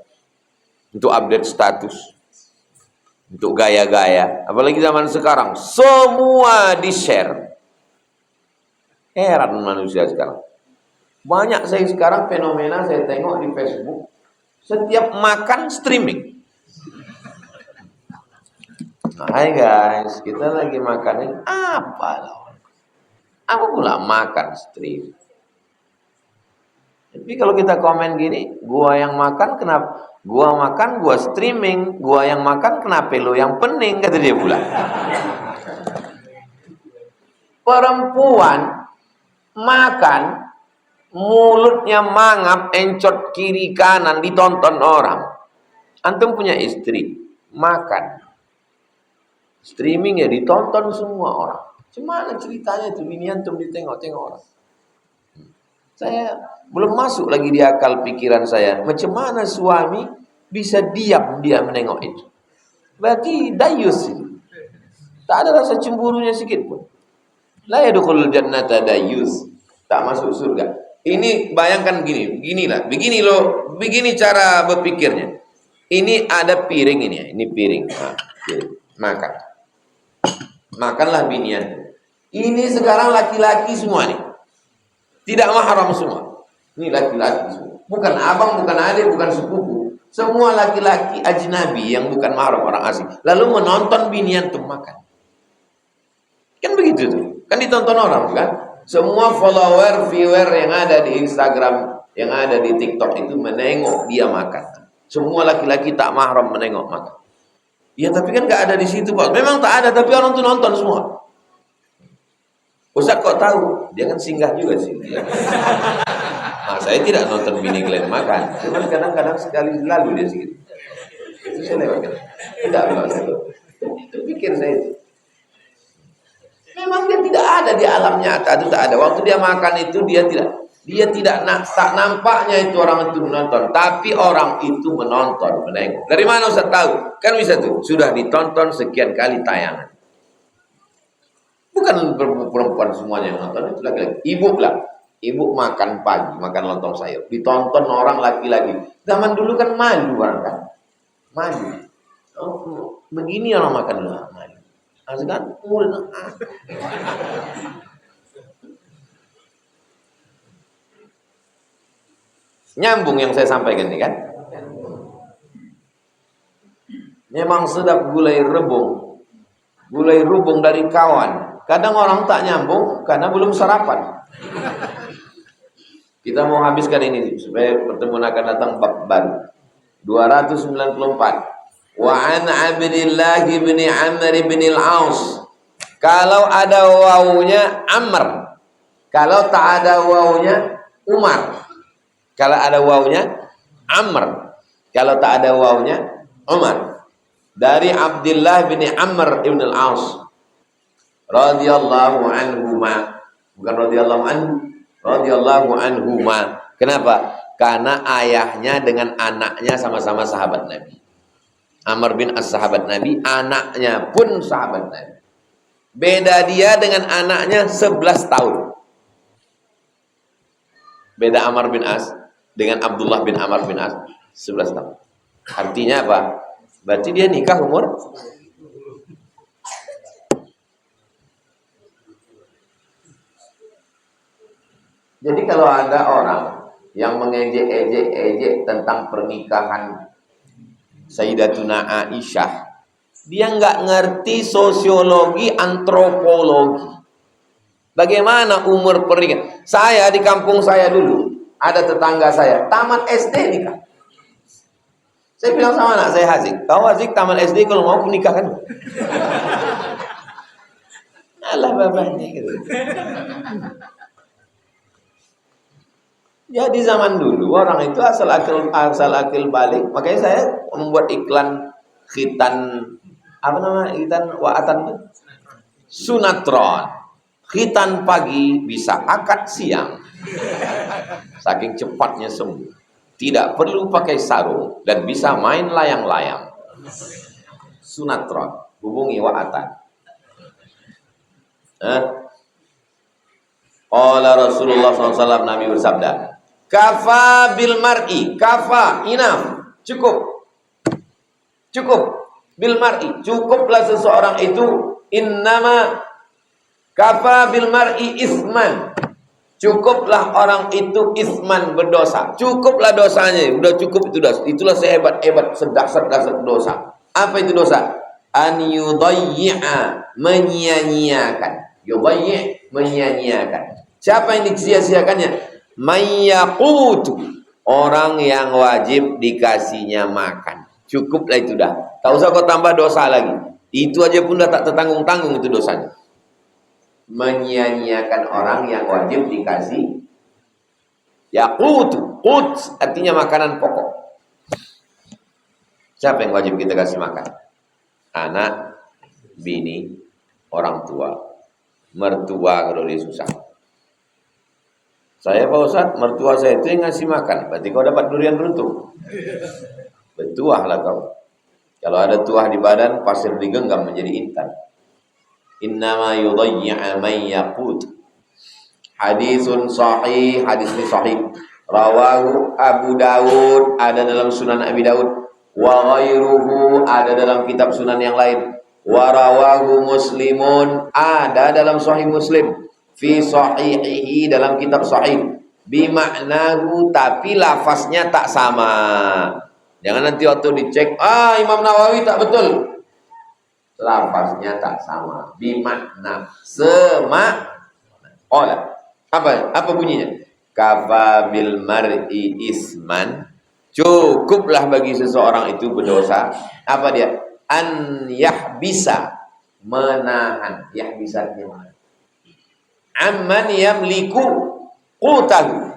untuk update status, untuk gaya-gaya. Apalagi zaman sekarang semua di-share. Heran manusia sekarang. Banyak saya sekarang fenomena saya tengok di Facebook, setiap makan streaming. Hai guys, kita lagi makanin apa loh? Apa pula makan streaming? Tapi kalau kita komen gini, gua yang makan kenapa? Gua makan, gua streaming. Gua yang makan kenapa lo yang pening, kata dia pula. Perempuan makan, mulutnya mangap, encot kiri kanan, ditonton orang. Antum punya istri, makan, streaming ya ditonton semua orang. Gimana ceritanya itu? Ini antum ditengok-tengok orang. Saya belum masuk lagi di akal pikiran saya, macam mana suami bisa diam dia menengok itu. Berarti dayus itu. Tak ada rasa cemburunya sedikit pun. La yadkhulul jannata dayus, tak masuk surga. Ini bayangkan begini loh, begini cara berpikirnya. Ini ada piring ini piring. Nah, piring. Makanlah binian. Ini sekarang laki-laki semua nih. Tidak mahram semua. Ini laki-laki semua. Bukan abang, bukan adik, bukan sepupu. Semua laki-laki ajnabi yang bukan mahram, orang asing. Lalu menonton binian tuh makan. Kan begitu tuh. Kan ditonton orang, kan? Semua follower, viewer yang ada di Instagram, yang ada di TikTok itu menengok dia makan. Semua laki-laki tak mahram menengok makan. Ya tapi kan nggak ada di situ Pak. Memang tak ada, tapi orang tuh nonton semua. Ustaz kok tahu? Dia kan singgah juga sih. Nah, saya tidak nonton bini kalian makan. Cuman kadang-kadang sekali lalu dia segitu. Itu saya lewatkan. Tidak bilang saya. Itu pikir saya itu. Memang dia tidak ada di alam nyata, itu tak ada. Waktu dia makan itu dia tidak tak nampaknya itu orang itu menonton, tapi orang itu menonton, menengok. Dari mana Ustaz tahu? Kan bisa tuh, sudah ditonton sekian kali tayangan. Bukan perempuan semuanya yang nonton, itu laki-laki. Ibu lah. Ibu makan pagi, makan lontong sayur. Ditonton orang laki-laki. Zaman dulu kan malu orang kan. Malu. Oh, begini orang makan lah, malu. Sekarang nyambung yang saya sampaikan ini kan. Memang sedap gulai rebung. Gulai rebung dari kawan. Kadang orang tak nyambung karena belum sarapan. Kita mau habiskan ini supaya pertemuan akan datang bab baru. 294. Wa an Abdillah bin Amr bin al-Aus. Kalau ada wawunya Amr. Kalau tak ada wawunya Umar. Kalau ada wawunya Amr. Kalau tak ada wawunya Umar. Dari Abdullah bin Amr ibn al-Aus radhiyallahu anhuma. Bukan radhiyallahu anhu, radhiyallahu anhuma. Kenapa? Karena ayahnya dengan anaknya sama-sama sahabat Nabi. Amr bin As sahabat Nabi, anaknya pun sahabat Nabi. Beda dia dengan anaknya 11 tahun. Beda Amr bin As dengan Abdullah bin Amr bin As 11 tahun. Artinya apa? Berarti dia nikah umur. Jadi kalau ada orang yang mengejek-ejek tentang pernikahan Sayyidatuna Aisyah, dia nggak ngerti sosiologi, antropologi. Bagaimana umur pernikahan? Saya di kampung saya dulu, ada tetangga saya, tamat SD nikah. Saya bilang sama anak saya, Hazik, kau Hazik tamat SD kalau mau nikahkan. Alah bapaknya gitu. Ya di zaman dulu orang itu asal akil balik. Makanya saya membuat iklan khitan, apa namanya, khitan wa'atan, sunatron. Khitan pagi bisa akad siang. Saking cepatnya sembuh. Tidak perlu pakai sarung dan bisa main layang-layang. Sunatron, hubungi wa'atan. Qala Rasulullah SAW, Nabi bersabda, kafa bil mar'i, kafa, enough, cukup bil mar'i, cukuplah seseorang itu, innama kafa bil mar'i isman, cukuplah orang itu isman, berdosa, cukuplah dosanya, udah cukup itu dosa. Itulah sehebat-hebat sedasar dosa. Apa itu dosa? An yudayyi'a, menyia-nyiakan. Yudayyi', menyia-nyiakan. Siapa yang disia-siakannya? Mayyaqutu, orang yang wajib dikasihnya makan. Cukuplah itu dah. Tak usah kau tambah dosa lagi. Itu aja pun dah tak tertanggung-tanggung itu dosanya. Menyia-nyiakan orang yang wajib dikasih. Yaqutu, qut artinya makanan pokok. Siapa yang wajib kita kasih makan? Anak, bini, orang tua, mertua kalau dia susah. Saya Pak Ustadz, mertua saya itu yang ngasih makan. Berarti kau dapat durian beruntung. Bertuah lah kau. Kalau ada tuah di badan, pasir digenggam menjadi intan. Innama yudayyi'a man yaqut. Hadisun sahih, hadis ini sahih. Rawahu Abu Dawud, ada dalam Sunan Abi Dawud. Wa ghairuhu, ada dalam kitab Sunan yang lain. Wa rawahu Muslimun, ada dalam Sahih Muslim. Fi sahihihi, dalam kitab sahih, bimaknahu, tapi lafaznya tak sama. Jangan nanti waktu dicek, Imam Nawawi tak betul, lafaznya tak sama. Bimakna, semak, olah. Apa bunyinya? Kafa bil mar'i isman, cukuplah bagi seseorang itu berdosa. Apa dia? An yahbisa, menahan. Yahbisa mana? Amman yamliku qutahu,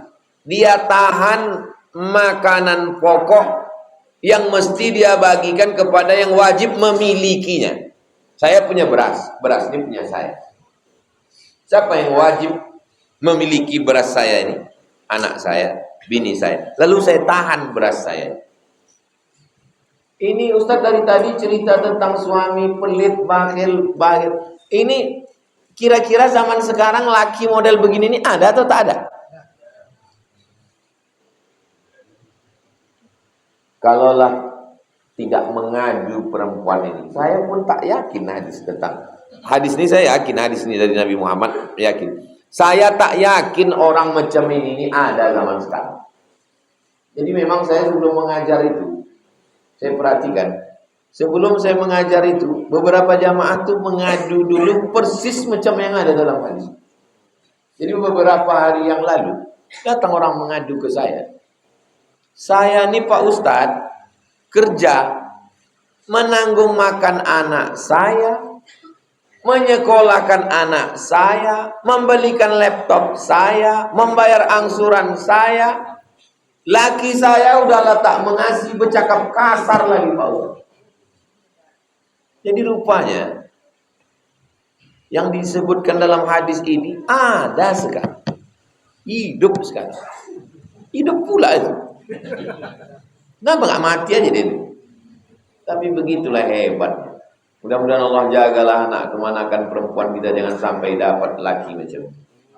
dia tahan makanan pokok yang mesti dia bagikan kepada yang wajib memilikinya. Saya punya beras ini punya saya. Siapa yang wajib memiliki beras saya ini? Anak saya, bini saya. Lalu saya tahan beras saya. Ini Ustaz dari tadi cerita tentang suami pelit, bakhil. Ini kira-kira zaman sekarang laki model begini ini ada atau tak ada? Kalaulah tidak mengadu perempuan ini, saya pun tak yakin hadis ini saya yakin hadis ini dari Nabi Muhammad, yakin. Saya tak yakin orang macam ini ada zaman sekarang. Jadi memang saya sebelum mengajar itu, saya perhatikan, sebelum saya mengajar itu, beberapa jamaah tuh mengadu dulu persis macam yang ada dalam hadis. Jadi beberapa hari yang lalu, datang orang mengadu ke saya. Saya nih Pak Ustadz, kerja, menanggung makan anak saya, menyekolahkan anak saya, membelikan laptop saya, membayar angsuran saya. Laki saya udah letak mengasihi, bercakap kasar lagi Pak Ustaz. Jadi rupanya yang disebutkan dalam hadis ini ada sekarang. Hidup sekarang. Hidup pula itu. Kenapa gak mati aja dia? Tapi begitulah hebat. Mudah-mudahan Allah jagalah anak kemanakan perempuan kita, jangan sampai dapat laki macam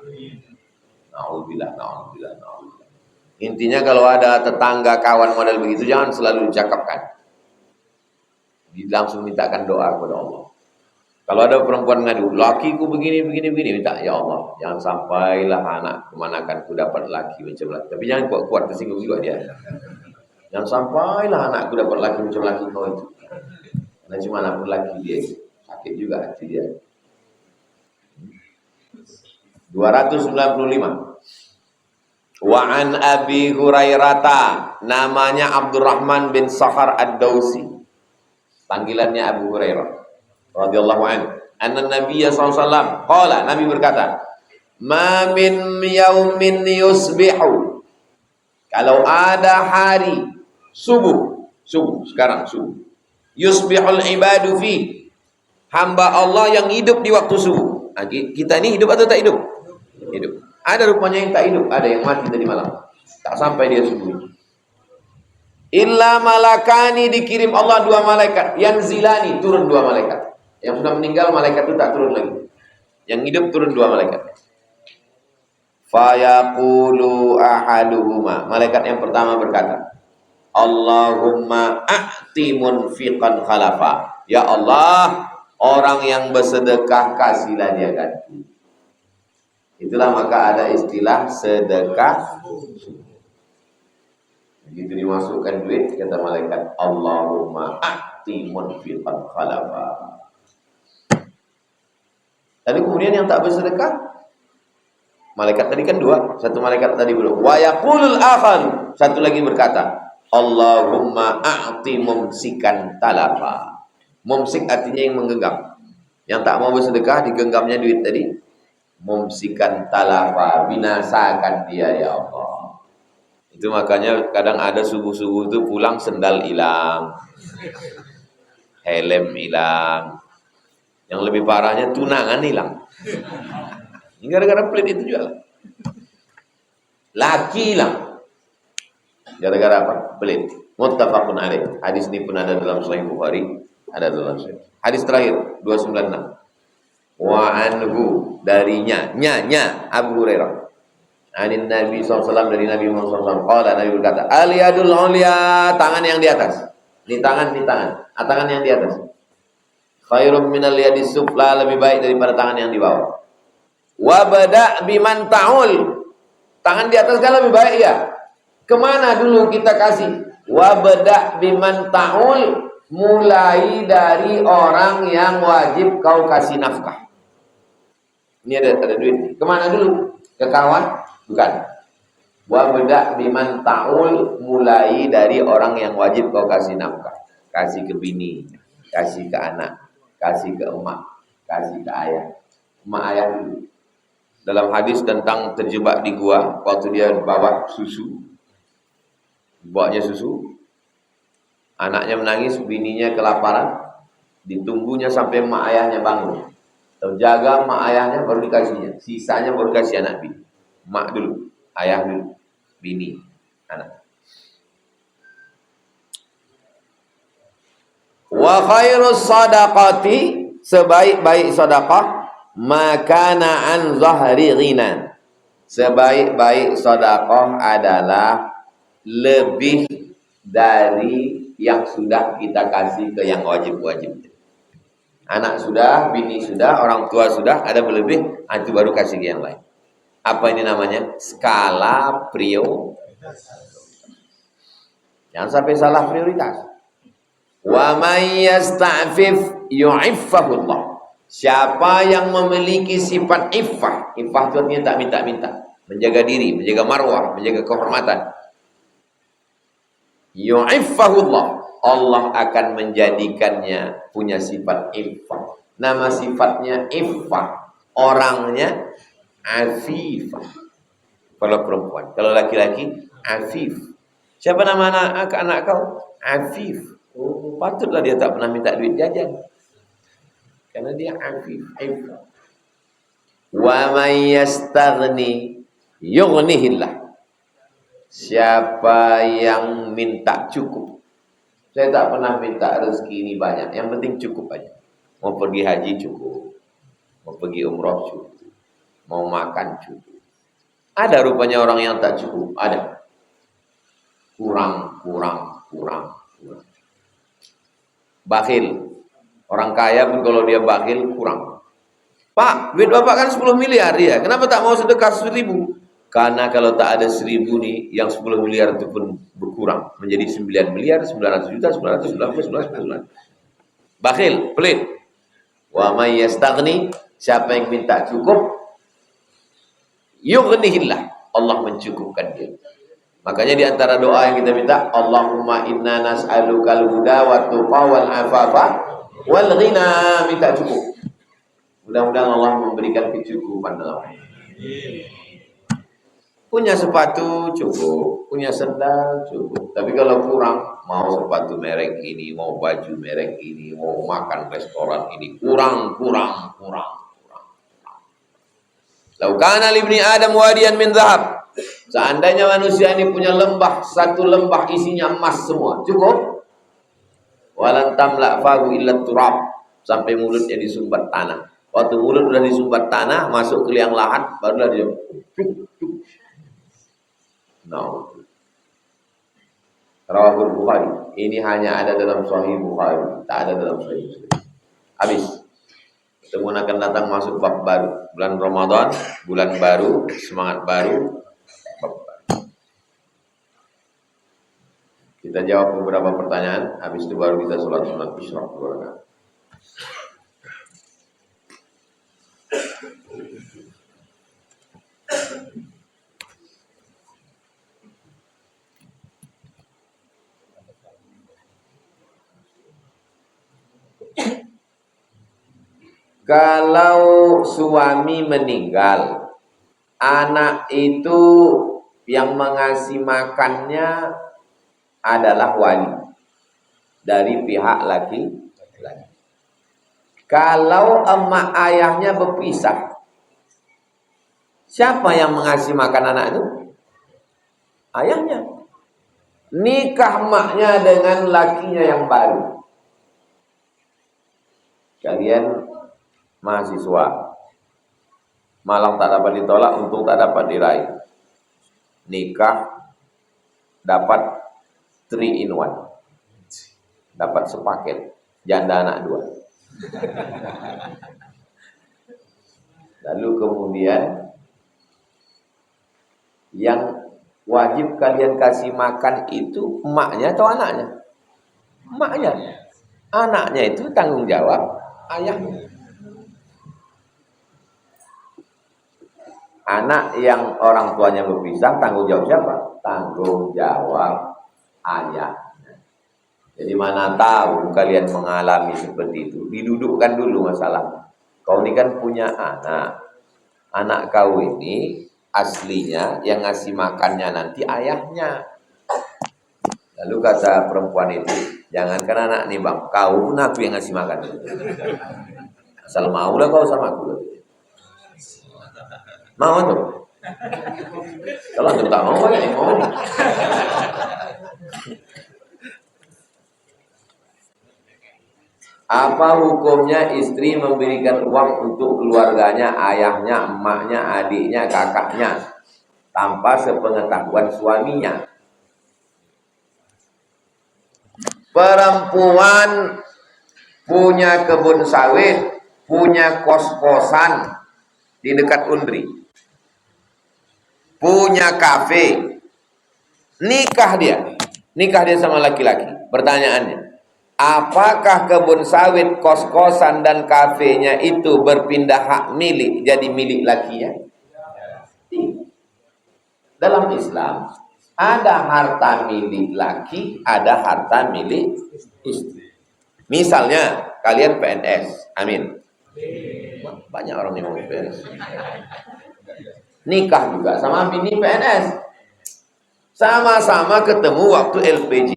ini. Na'udzubillah. Intinya kalau ada tetangga, kawan model begitu, jangan selalu dicakapkan. Langsung mintakan doa kepada Allah. Kalau ada perempuan ngadu, lakiku begini, minta, ya Allah, jangan sampailah anak kemanakan ku dapat laki macam laki. Tapi jangan kuat-kuat, tersinggung juga dia. Jangan sampailah anakku dapat laki macam laki kau itu. Karena cuma anak pun laki dia, sakit juga hati dia. 295. Wa an Abi Hurairah, namanya Abdurrahman bin Sakhar Ad-Dausi. Panggilannya Abu Hurairah radhiyallahu anhu. Anna Nabiy sallallahu alaihi wasallam qala, Nabi berkata, "Ma min yaumin yusbihu." Kalau ada hari subuh, sekarang subuh. Yusbihul ibadu fi, hamba Allah yang hidup di waktu subuh. Kita ini hidup atau tak hidup? Hidup. Ada rupanya yang tak hidup, ada yang mati tadi malam. Tak sampai dia subuh. Illa malakani, dikirim Allah 2 malaikat. Yanzilani, turun 2 malaikat. Yang sudah meninggal malaikat itu tak turun lagi. Yang hidup turun 2 malaikat. Fayaqulu ahaduhuma, malaikat yang pertama berkata, Allahumma a'ti munfiqan khalafa. Ya Allah, orang yang bersedekah kasihlah dia ganti. Itulah maka ada istilah sedekah. Begitu dimasukkan duit, kata malaikat, Allahumma a'ti munfiqan khalafa. Tapi kemudian yang tak bersedekah, malaikat tadi kan 2, satu malaikat tadi belum. Wa yaqulul akhar, satu lagi berkata, Allahumma a'ti mumsikan talafa. Mumsik artinya yang menggenggam. Yang tak mau bersedekah, digenggamnya duit tadi. Mumsikan talafa, binasakan dia ya Allah. Itu makanya kadang ada subuh-subuh itu pulang sendal hilang, helm hilang. Yang lebih parahnya tunangan hilang. Ini gara-gara pelit itu juga. Laki hilang. Gara-gara apa? Pelit. Muttafaqun alaih. Hadis ini pun ada dalam Sahih Bukhari, ada dalam Sahih. Hadis terakhir 296. Wa anhu, darinya, Abu Hurairah. Anin Nabi SAW, dari Nabi Muhammad SAW. Qala, Nabi berkata, Al-yadul ulya, tangan yang di atas. Ini tangan. Tangan yang di atas. Khairum minal yadis sufla, lebih baik daripada tangan yang di bawah. Wa bada' biman ta'ul, tangan di atas kan lebih baik ya. Kemana dulu kita kasih? Wa bada' biman ta'ul, mulai dari orang yang wajib kau kasih nafkah. Ini ada duit. Kemana dulu? Ke kawan? Bukan. Wa beda biman ta'ul, mulai dari orang yang wajib kau kasih nafkah. Kasih ke bini, kasih ke anak, kasih ke emak, kasih ke ayah. Emak ayah dulu. Dalam hadis tentang terjebak di gua, waktu dia bawa susu. Bawanya susu, anaknya menangis, bininya kelaparan, ditunggunya sampai emak ayahnya bangun. Terjaga emak ayahnya baru dikasihnya, sisanya baru kasih anak bini. Emak dulu, ayah dulu, bini, anak. Wa khairus sadaqati, sebaik-baik sedekah makana an zahri ghina. Sebaik-baik sedekah adalah lebih dari yang sudah kita kasih ke yang wajib-wajib. Anak sudah, bini sudah, orang tua sudah, ada berlebih, itu baru kasih ke yang lain. Apa ini namanya? Skala prioritas. Jangan sampai salah prioritas. Wa may yasta'fif yu'iffahullah. Siapa yang memiliki sifat iffah, iffah itu artinya tak minta-minta, menjaga diri, menjaga marwah, menjaga kehormatan. Yu'iffahullah, Allah akan menjadikannya punya sifat iffah. Nama sifatnya iffah, orangnya afifah. Kalau perempuan, kalau laki-laki afif. Siapa nama anak kau? Afif. Oh, patutlah dia tak pernah minta duit jajan. Karena dia afif. Wa may yastaghni yughnihillah. Siapa yang minta cukup. Saya tak pernah minta rezeki ini banyak, yang penting cukup aja. Mau pergi haji cukup, mau pergi umroh cukup, mau makan cukup. Ada rupanya orang yang tak cukup, ada. Kurang. Bakhil. Orang kaya pun kalau dia bakhil kurang. Pak, duit bapak kan 10 miliar ya. Kenapa tak mau sedekah 1.000? Karena kalau tak ada 1.000 nih, yang 10 miliar itu pun berkurang menjadi 9 miliar, 900 juta, 999. Bakhil, pelit. Wa may yastaghni, siapa yang minta cukup, yughnihillah, Allah mencukupkan dia. Makanya di antara doa yang kita minta, Allahumma inna nas'alukal huda wa tuqa wal afafa wal ghina, minta cukup. Mudah-mudahan Allah memberikan kecukupan dalam hidup. Punya sepatu cukup, punya sendal cukup. Tapi kalau kurang, mau sepatu merek ini, mau baju merek ini, mau makan restoran ini, kurang. Lau kana libni Adam wadiyan min dhahab. Seandainya manusia ini punya lembah, satu lembah isinya emas semua, cukup. Walan tamla fahu illa turab, sampai mulutnya disumbat tanah. Waktu mulut sudah disumbat tanah, masuk ke liang lahat, barulah dia no. Rawahul Bukhari. Ini hanya ada dalam Sahih Bukhari, tak ada dalam Sahih Muslim. Habis. Temuan akan datang masuk bab baru. Bulan Ramadan, bulan baru, semangat baru, bab baru. Kita jawab beberapa pertanyaan, habis itu baru kita sholat sunat isyraq keluarga. Kalau suami meninggal, anak itu yang mengasih makannya adalah wali dari pihak laki. Kalau emak ayahnya berpisah, siapa yang mengasih makan anak itu? Ayahnya. Nikah emaknya dengan lakinya yang baru. Kalian mahasiswa, malang tak dapat ditolak, untung tak dapat diraih. Nikah dapat 3 in 1, dapat sepaket, janda anak 2. Lalu kemudian yang wajib kalian kasih makan itu emaknya atau anaknya? Emaknya. Anaknya itu tanggung jawab ayahnya. Anak yang orang tuanya berpisah, tanggung jawab siapa? Tanggung jawab ayah. Jadi mana tahu kalian mengalami seperti itu. Didudukkan dulu masalah. Kau ini kan punya anak. Anak kau ini aslinya yang ngasih makannya nanti ayahnya. Lalu kata perempuan itu, jangankan anak nih bang, kau pun aku yang ngasih makan. Asal mau lah kau sama aku. Mau tuh? Kalau antum tak mau, ya mau nih. Apa hukumnya istri memberikan uang untuk keluarganya, ayahnya, emaknya, adiknya, kakaknya, tanpa sepengetahuan suaminya? Perempuan punya kebun sawit, punya kos-kosan di dekat Undri, punya kafe, nikah dia sama laki-laki. Pertanyaannya, apakah kebun sawit, kos-kosan dan kafenya itu berpindah hak milik jadi milik lakinya? Dalam Islam ada harta milik laki, ada harta milik istri. Misalnya kalian PNS, amin. Banyak orang yang mau PNS. Nikah juga sama bini PNS. Sama-sama ketemu waktu LPG.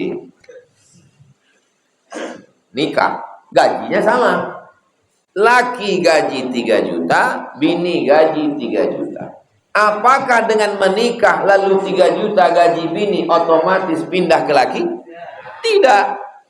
Nikah, gajinya sama. Laki gaji 3 juta, bini gaji 3 juta. Apakah dengan menikah lalu 3 juta gaji bini otomatis pindah ke laki? Tidak.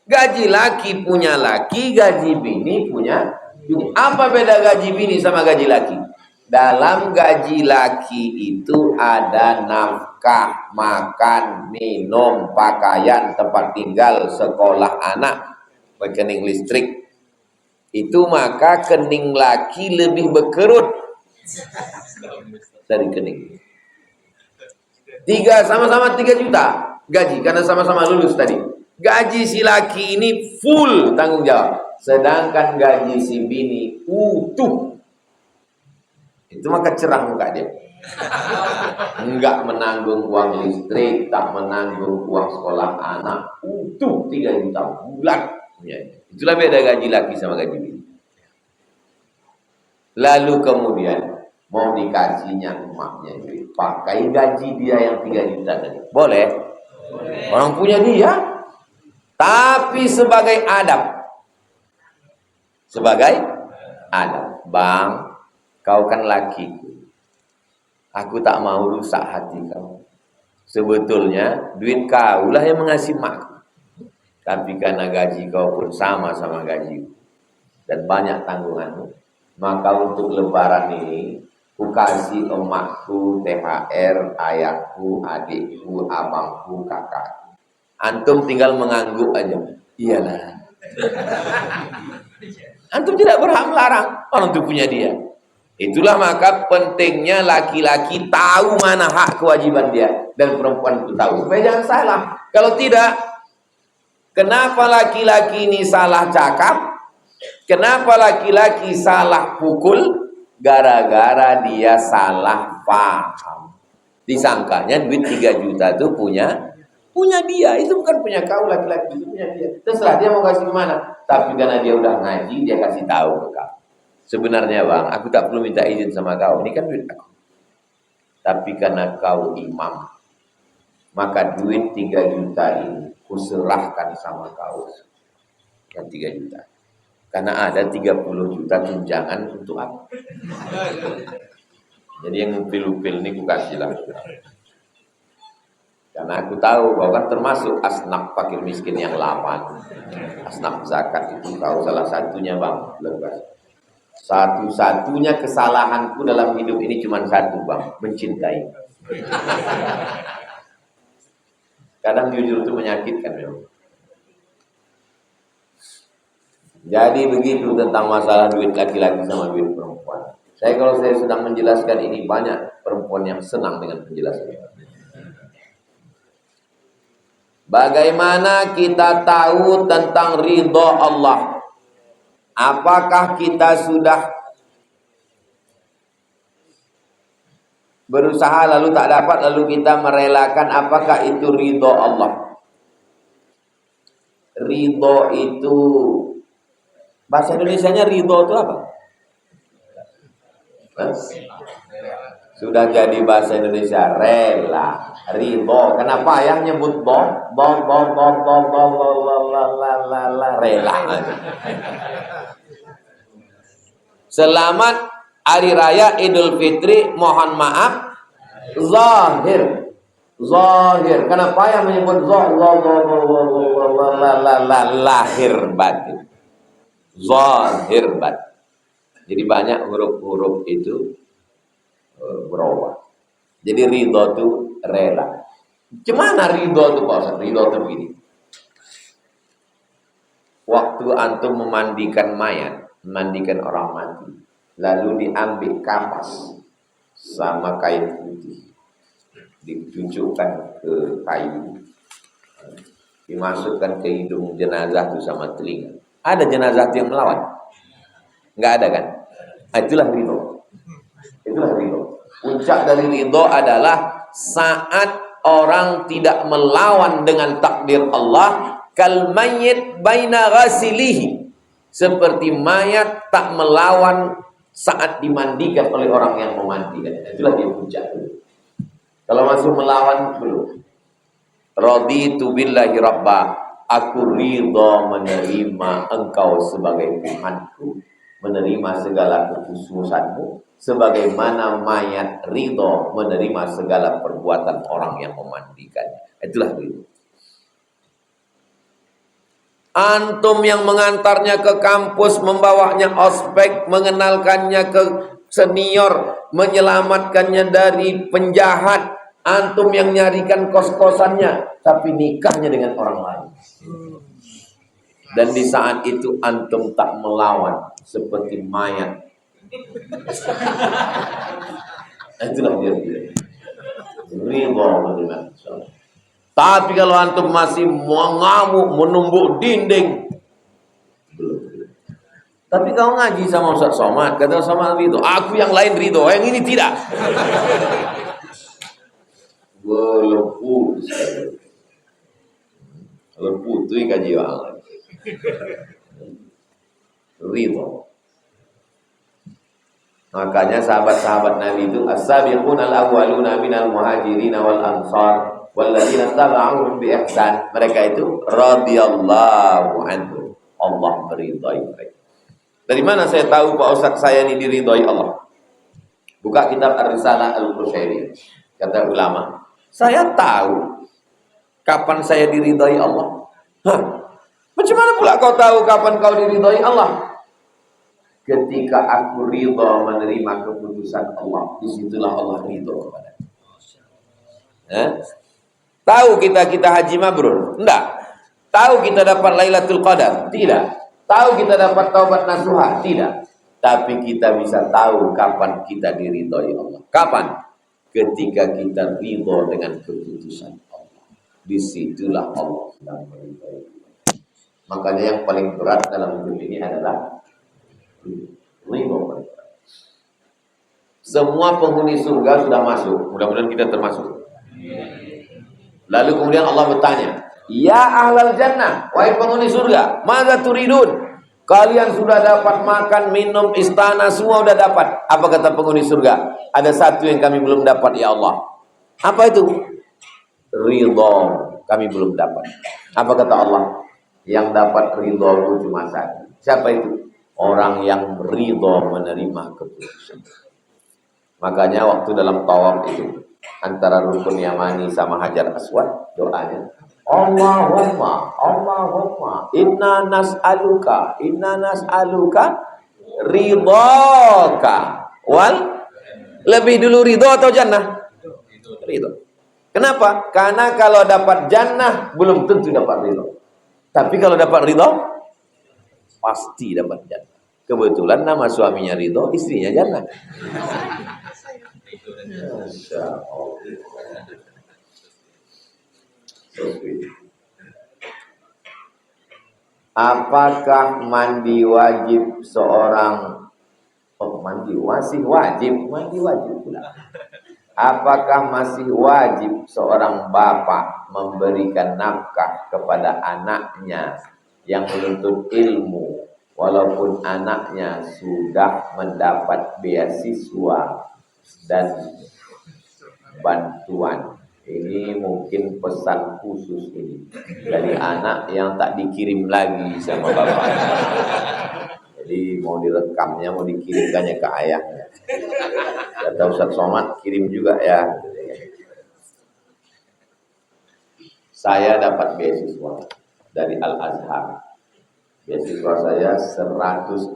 Gaji laki punya laki, gaji bini punya bini. Apa beda gaji bini sama gaji laki? Dalam gaji laki itu ada nafkah, makan, minum, pakaian, tempat tinggal, sekolah anak, rekening listrik. Itu maka kening laki lebih berkerut dari kening. Sama-sama 3 juta gaji karena sama-sama lulus tadi. Gaji si laki ini full tanggung jawab, sedangkan gaji si bini utuh. Itu maka cerah muka dia. Enggak menanggung uang listrik, tak menanggung uang sekolah anak, utuh 3 juta bulan. Ya, itulah beda gaji laki sama gaji bini. Lalu kemudian mau dikasihnya emaknya duit, pakai gaji dia yang 3 juta tadi. Boleh? Orang punya dia. Tapi sebagai adab. Sebagai adab. Bang, kau kan lakiku. Aku tak mau rusak hati kau. Sebetulnya duit kau lah yang mengasih makku. Tapi karena gaji kau pun sama gajiku dan banyak tanggunganmu, maka untuk lebaran ini ku kasih emakku THR, ayahku, adikku, abangku, kakakku. Antum tinggal mengangguk aja. Iyalah. Antum tidak berhak melarang. Orang itu punya dia. Itulah maka pentingnya laki-laki tahu mana hak kewajiban dia. Dan perempuan itu tahu. Supaya jangan salah. Kalau tidak, kenapa laki-laki ini salah cakap? Kenapa laki-laki salah pukul? Gara-gara dia salah paham. Disangkanya duit 3 juta itu punya dia, itu bukan punya kau, laki-laki itu punya dia. Terserah dia mau kasih kemana. Tapi karena dia udah ngaji, dia kasih tahu ke kau. Sebenarnya bang, aku tak perlu minta izin sama kau. Ini kan duit aku. Tapi karena kau imam, maka duit 3 juta ini kuserahkan sama kau. Yang 3 juta. Karena ada 30 juta tunjangan untuk aku. Jadi yang upil-upil ini kukasihlah. Karena aku tahu kau kan termasuk asnaf fakir miskin yang 8. Asnaf zakat itu kau salah satunya bang. Satu-satunya kesalahanku dalam hidup ini cuma satu bang. Mencintai. Kadang jujur itu menyakitkan memang. Jadi begitu tentang masalah duit laki-laki sama duit perempuan. Kalau saya sedang menjelaskan ini, banyak perempuan yang senang dengan penjelasan. Bagaimana kita tahu tentang ridha Allah? Apakah kita sudah Berusaha lalu tak dapat, lalu kita merelakan, apakah itu ridho Allah? Ridho itu, bahasa Indonesianya ridho itu apa? Sudah jadi bahasa Indonesia, rela, ridho. Kenapa ayah nyebut rela. Selamat Hari Raya Idul Fitri, mohon maaf, zahir. Zahir. Kenapa yang menyebut lahir batin? Zahir batin. Jadi banyak huruf-huruf itu berubah. Jadi ridho itu rela. Gimana ridho itu Pak Ustaz? Ridho itu begini. Waktu antum memandikan mayat, memandikan orang mati, lalu diambil kapas sama kain putih, ditujukan ke kayu, dimasukkan ke hidung jenazah itu sama telinga. Ada jenazah yang melawan? Enggak ada kan? Itulah ridho. Itulah ridho. Puncak dari ridho adalah saat orang tidak melawan dengan takdir Allah, kal mayyit baina ghasilihi, seperti mayat tak melawan saat dimandikan oleh orang yang memandikan. Itulah dia puncak. Kalau masih melawan, belum. Raditu billahi rabba, aku ridho menerima engkau sebagai Tuhanku, menerima segala kekhususanmu, sebagaimana mayat ridho menerima segala perbuatan orang yang memandikan. Itulah ridho. Antum yang mengantarnya ke kampus, membawanya ospek, mengenalkannya ke senior, menyelamatkannya dari penjahat, antum yang nyarikan kos-kosannya, tapi nikahnya dengan orang lain. Dan di saat itu antum tak melawan seperti mayat. Itulah dia. Ridho menerima. Tapi kalau antum masih mengamuk, menumbuk dinding, belum. Tapi kau ngaji sama Ustaz Somad, kata sama ridho, aku yang lain ridho, yang ini tidak. Lepu, lepu itu kaji orang. Ridho. Makanya sahabat-sahabat Nabi itu as-sabiquna al-awwaluna minal muhajirin wal ansar walladzina taba'uhum bi ihsan. Mereka itu radhiyallahu anhu. Allah meridai mereka. Dari mana saya tahu Pak Ustaz saya ini diridai Allah? Buka kitab Ar-Risalah Al-Qushairi. Kata ulama, saya tahu kapan saya diridai Allah. Hah? Macam mana pula kau tahu kapan kau diridai Allah? Ketika aku ridho menerima keputusan Allah, disitulah Allah ridho kepada. Tahu kita haji mabrur? Enggak. Tahu kita dapat Lailatul Qadar? Tidak. Tahu kita dapat taubat nasuha? Tidak. Tapi kita bisa tahu kapan kita diridhoi Allah. Kapan? Ketika kita ridho dengan keputusan Allah. Disitulah Allah sedang meridhoi. Makanya yang paling berat dalam hidup ini adalah ridho. Semua penghuni surga sudah masuk. Mudah-mudahan kita termasuk. Lalu kemudian Allah bertanya, ya ahlal jannah, wahai penghuni surga, madza turidun? Kalian sudah dapat makan, minum, istana, semua sudah dapat. Apa kata penghuni surga? Ada satu yang kami belum dapat ya Allah. Apa itu? Ridho kami belum dapat. Apa kata Allah? Yang dapat ridho itu cuma satu. Siapa itu? Orang yang ridho menerima keputusan. Makanya waktu dalam tawaf itu, antara rukun Yamani sama Hajar Aswad, doanya Allahumma inna nas'aluka ridhoka wal, lebih dulu ridho atau jannah? Ridho. Kenapa? Karena kalau dapat jannah belum tentu dapat ridho. Tapi kalau dapat ridho pasti dapat jannah. Kebetulan nama suaminya ridho, istrinya jannah. Masya Allah. Apakah mandi wajib seorang? Oh, mandi masih wajib, mandi wajib pula. apakah masih wajib seorang bapak memberikan nafkah kepada anaknya yang menuntut ilmu walaupun anaknya sudah mendapat beasiswa dan bantuan? Ini mungkin pesan khusus ini dari anak yang tak dikirim lagi sama bapak. Jadi mau direkamnya, mau dikirimkannya ke ayahnya. Kata Ustaz Somad, kirim juga ya. Saya dapat beasiswa dari Al-Azhar. Beasiswa saya 162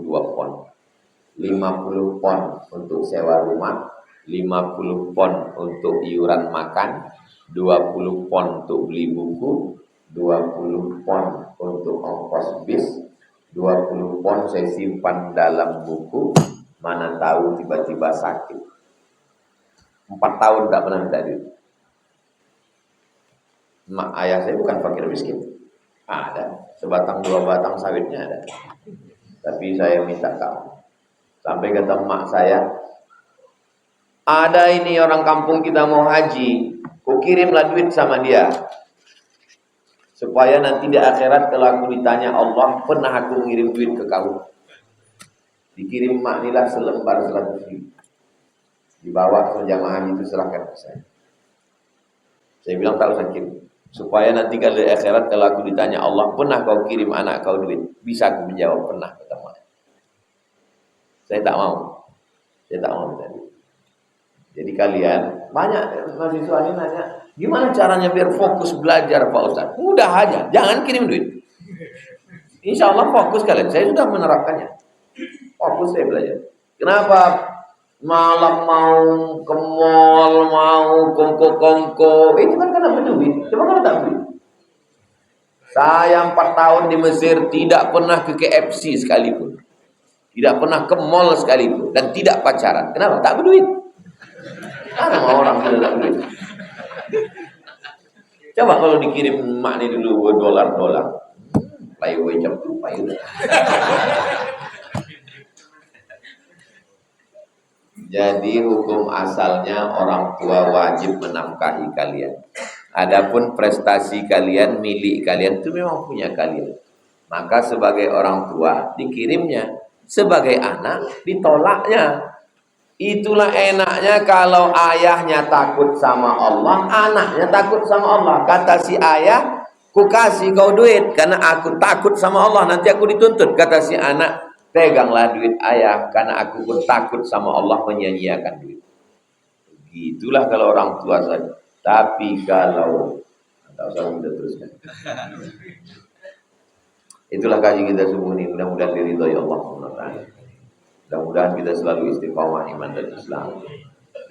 pon. 50 pon untuk sewa rumah, 50 pon untuk iuran makan, 20 pon untuk beli buku, 20 pon untuk ongkos bis, 20 pon saya simpan dalam buku, mana tahu tiba-tiba sakit. 4 tahun tak pernah minta duit. Mak ayah saya bukan fakir miskin. Ada, sebatang dua batang sawitnya ada. Tapi saya minta kamu. Sampai kata mak saya, ada ini orang kampung kita mau haji, ku kirimlah duit sama dia. Supaya nanti di akhirat kalau aku ditanya Allah, pernah aku mengirim duit ke kamu? Dikirim mak inilah selembar 100 ribu. Dibawa ke jamaah haji itu serahkan ke saya. Saya bilang tak usah kirim. Supaya nanti kalau di akhirat kalau aku ditanya Allah, pernah kau kirim anak kau duit? Bisa aku menjawab, pernah, kata mak. Saya tak mau. Saya tak mau minta duit. Jadi kalian, banyak mahasiswa ini nanya, gimana caranya biar fokus belajar Pak Ustaz? Mudah aja, jangan kirim duit. Insya Allah fokus kalian, saya sudah menerapkannya. Fokus saya belajar. Kenapa malam mau ke mall, mau kongko-kongko? Itu kan karena berduit, coba kalau tak duit. Saya 4 tahun di Mesir tidak pernah ke KFC sekalipun. Tidak pernah ke mall sekalipun. Dan tidak pacaran. Kenapa? Tak berduit. Mana mau orang tidak duit? Coba kalau dikirim mak ni dulu dolar-dolar. Payu jam tu payu. Jadi hukum asalnya orang tua wajib menafkahi kalian. Adapun prestasi kalian, milik kalian itu memang punya kalian. Maka sebagai orang tua dikirimnya, sebagai anak ditolaknya. Itulah enaknya kalau ayahnya takut sama Allah, anaknya takut sama Allah. Kata si ayah, ku kasih kau duit karena aku takut sama Allah, nanti aku dituntut. Kata si anak, peganglah duit ayah karena aku pun takut sama Allah menyia-nyiakan duit. Itulah kalau orang tua saja. Tapi kalau tak usah kita teruskan. Itulah kaji kita semua ini, mudah-mudahan diridhoi Allah SWT. Mudah-mudahan kita selalu istiqamah iman dan Islam.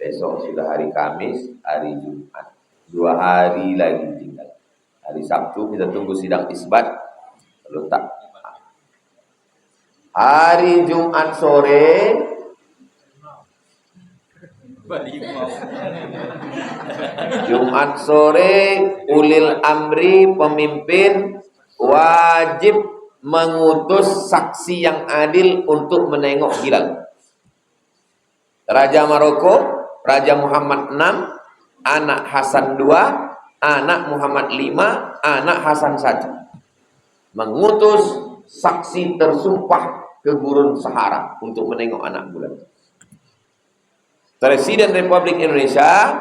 Besok sudah hari Kamis, hari Jumat. 2 hari lagi tinggal. Hari Sabtu kita tunggu sidang isbat. Kalau tak, hari Jumat sore ulil amri pemimpin wajib mengutus saksi yang adil untuk menengok hilal. Raja Maroko, Raja Muhammad 6, anak Hasan 2, anak Muhammad 5, anak Hasan 1. Mengutus saksi tersumpah ke gurun Sahara untuk menengok anak bulan. Presiden Republik Indonesia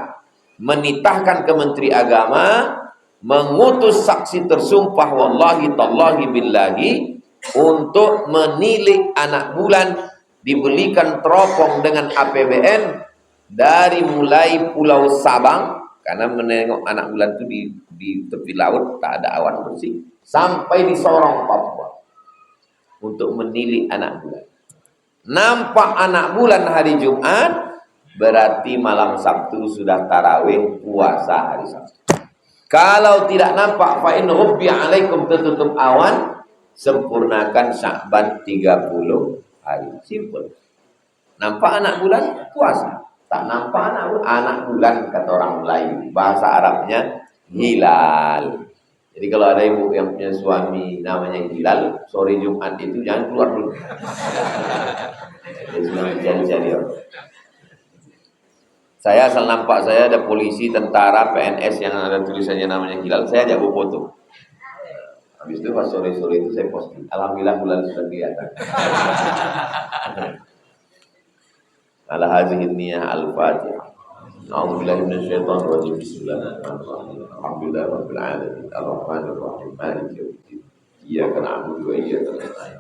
menitahkan ke Menteri Agama mengutus saksi tersumpah wallahi tallahi billahi untuk menilik anak bulan, dibelikan teropong dengan APBN dari mulai Pulau Sabang, karena menengok anak bulan itu di tepi laut tak ada awan bersih, sampai di Sorong Papua untuk menilik anak bulan. Nampak anak bulan hari Jumat, berarti malam Sabtu sudah tarawih puasa hari Sabtu. Kalau tidak nampak, fa in ghubbiya alaikum, tertutup awan, sempurnakan Sya'ban 30 hari. Simple. Nampak anak bulan, puasa. Tak nampak anak bulan kata orang Melayu. Bahasa Arabnya hilal. Jadi kalau ada ibu yang punya suami namanya hilal, sore Jumat itu jangan keluar dulu. Jadi cari-cari orang. Saya asal nampak saya ada polisi, tentara, PNS yang ada tulisannya namanya Hilal, saya ajak foto. Habis itu pas sore-sore itu saya posting. Alhamdulillah bulan sudah kelihatan. Ala hadhihi niyah al-Fatihah. A'udzu billahi minasyaitonir rajim. Bismillahirrahmanirrahim. Alhamdulillahi rabbil alamin. Arrahmanir rahim. Maliki yaumiddin. Iyyaka na'budu wa iyyaka nasta'in.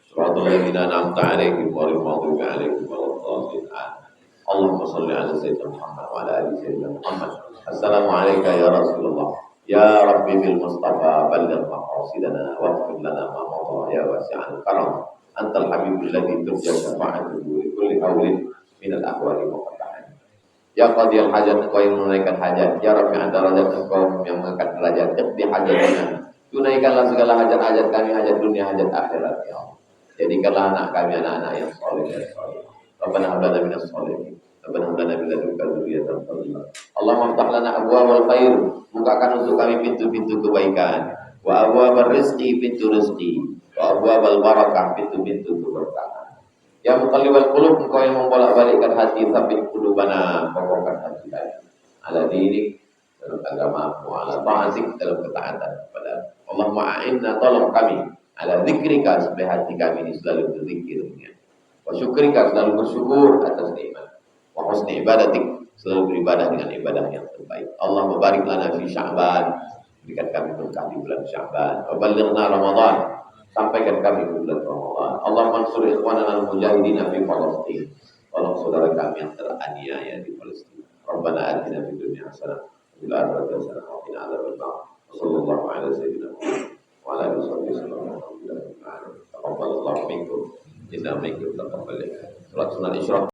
Shiratal ladzina an'amta 'alaihim ghairil maghdubi 'alaihim waladdallin. Allahumma shalli 'ala sayyidina Muhammad wa 'ala ali sayyidina Muhammad. Assalamu alayka ya Rasulullah. Ya Rabbi bil Mustafa balligh maqasidana waghfir lana ma madha ya wasi'al karam. Antal habibul ladzi turja syafa'atuhu li kulli haulin min al ahwali wa qatahan. Ya qadiyal hajat, engkau yang menunaikan hajat. Ya Rafi'an darajat, engkau yang mengangkat derajat. Iqdi hajatana, tunaikanlah segala hajat-hajat kami, hajat dunia, hajat akhirat ya Allah. Jadikanlah anak kami anak-anak yang saleh dan saleh. Rabbana hab lana minas shalihin. Rabbana hab lana min ladunka dzurriyyatan thayyibah. Allahumma iftah lana abwaabal khair, bukakan untuk kami pintu-pintu kebaikan. Wa abwaabal rizqi, pintu rezeki. Wa abwaabal barakah, pintu-pintu keberkahan. Ya muqallibal qulub, engkau yang membolak-balikkan hati, tsabbit qulubana, kokohkan hati kami. Ala dinik, dalam agamamu, ala ta'atik, dalam ketaatan kepada Allahumma a'inna, tolong kami ala zikrika, supaya hati kami ini selalu berzikirnya. Wa syukrika, selalu bersyukur atas nikmat. Wa husni ibadatik, selalu beribadah dengan ibadah yang terbaik. Allah barik lana fi Sya'ban, berikan kami berkah di bulan Sya'ban. Wa ballighna Ramadan, sampaikan kami ke bulan Ramadan. Allah mansur ikhwanana al-mujahidin fi Palestin, tolong saudara kami yang teraniaya di Palestina. Rabbana atina fid dunya hasanah wa fil akhirati hasanah wa qina adzabannar. Sallallahu alaihi wasallam wa ala alihi wasallam. Taqabbalallahu minkum inna minkum taqabbal. Salat sunat Isra.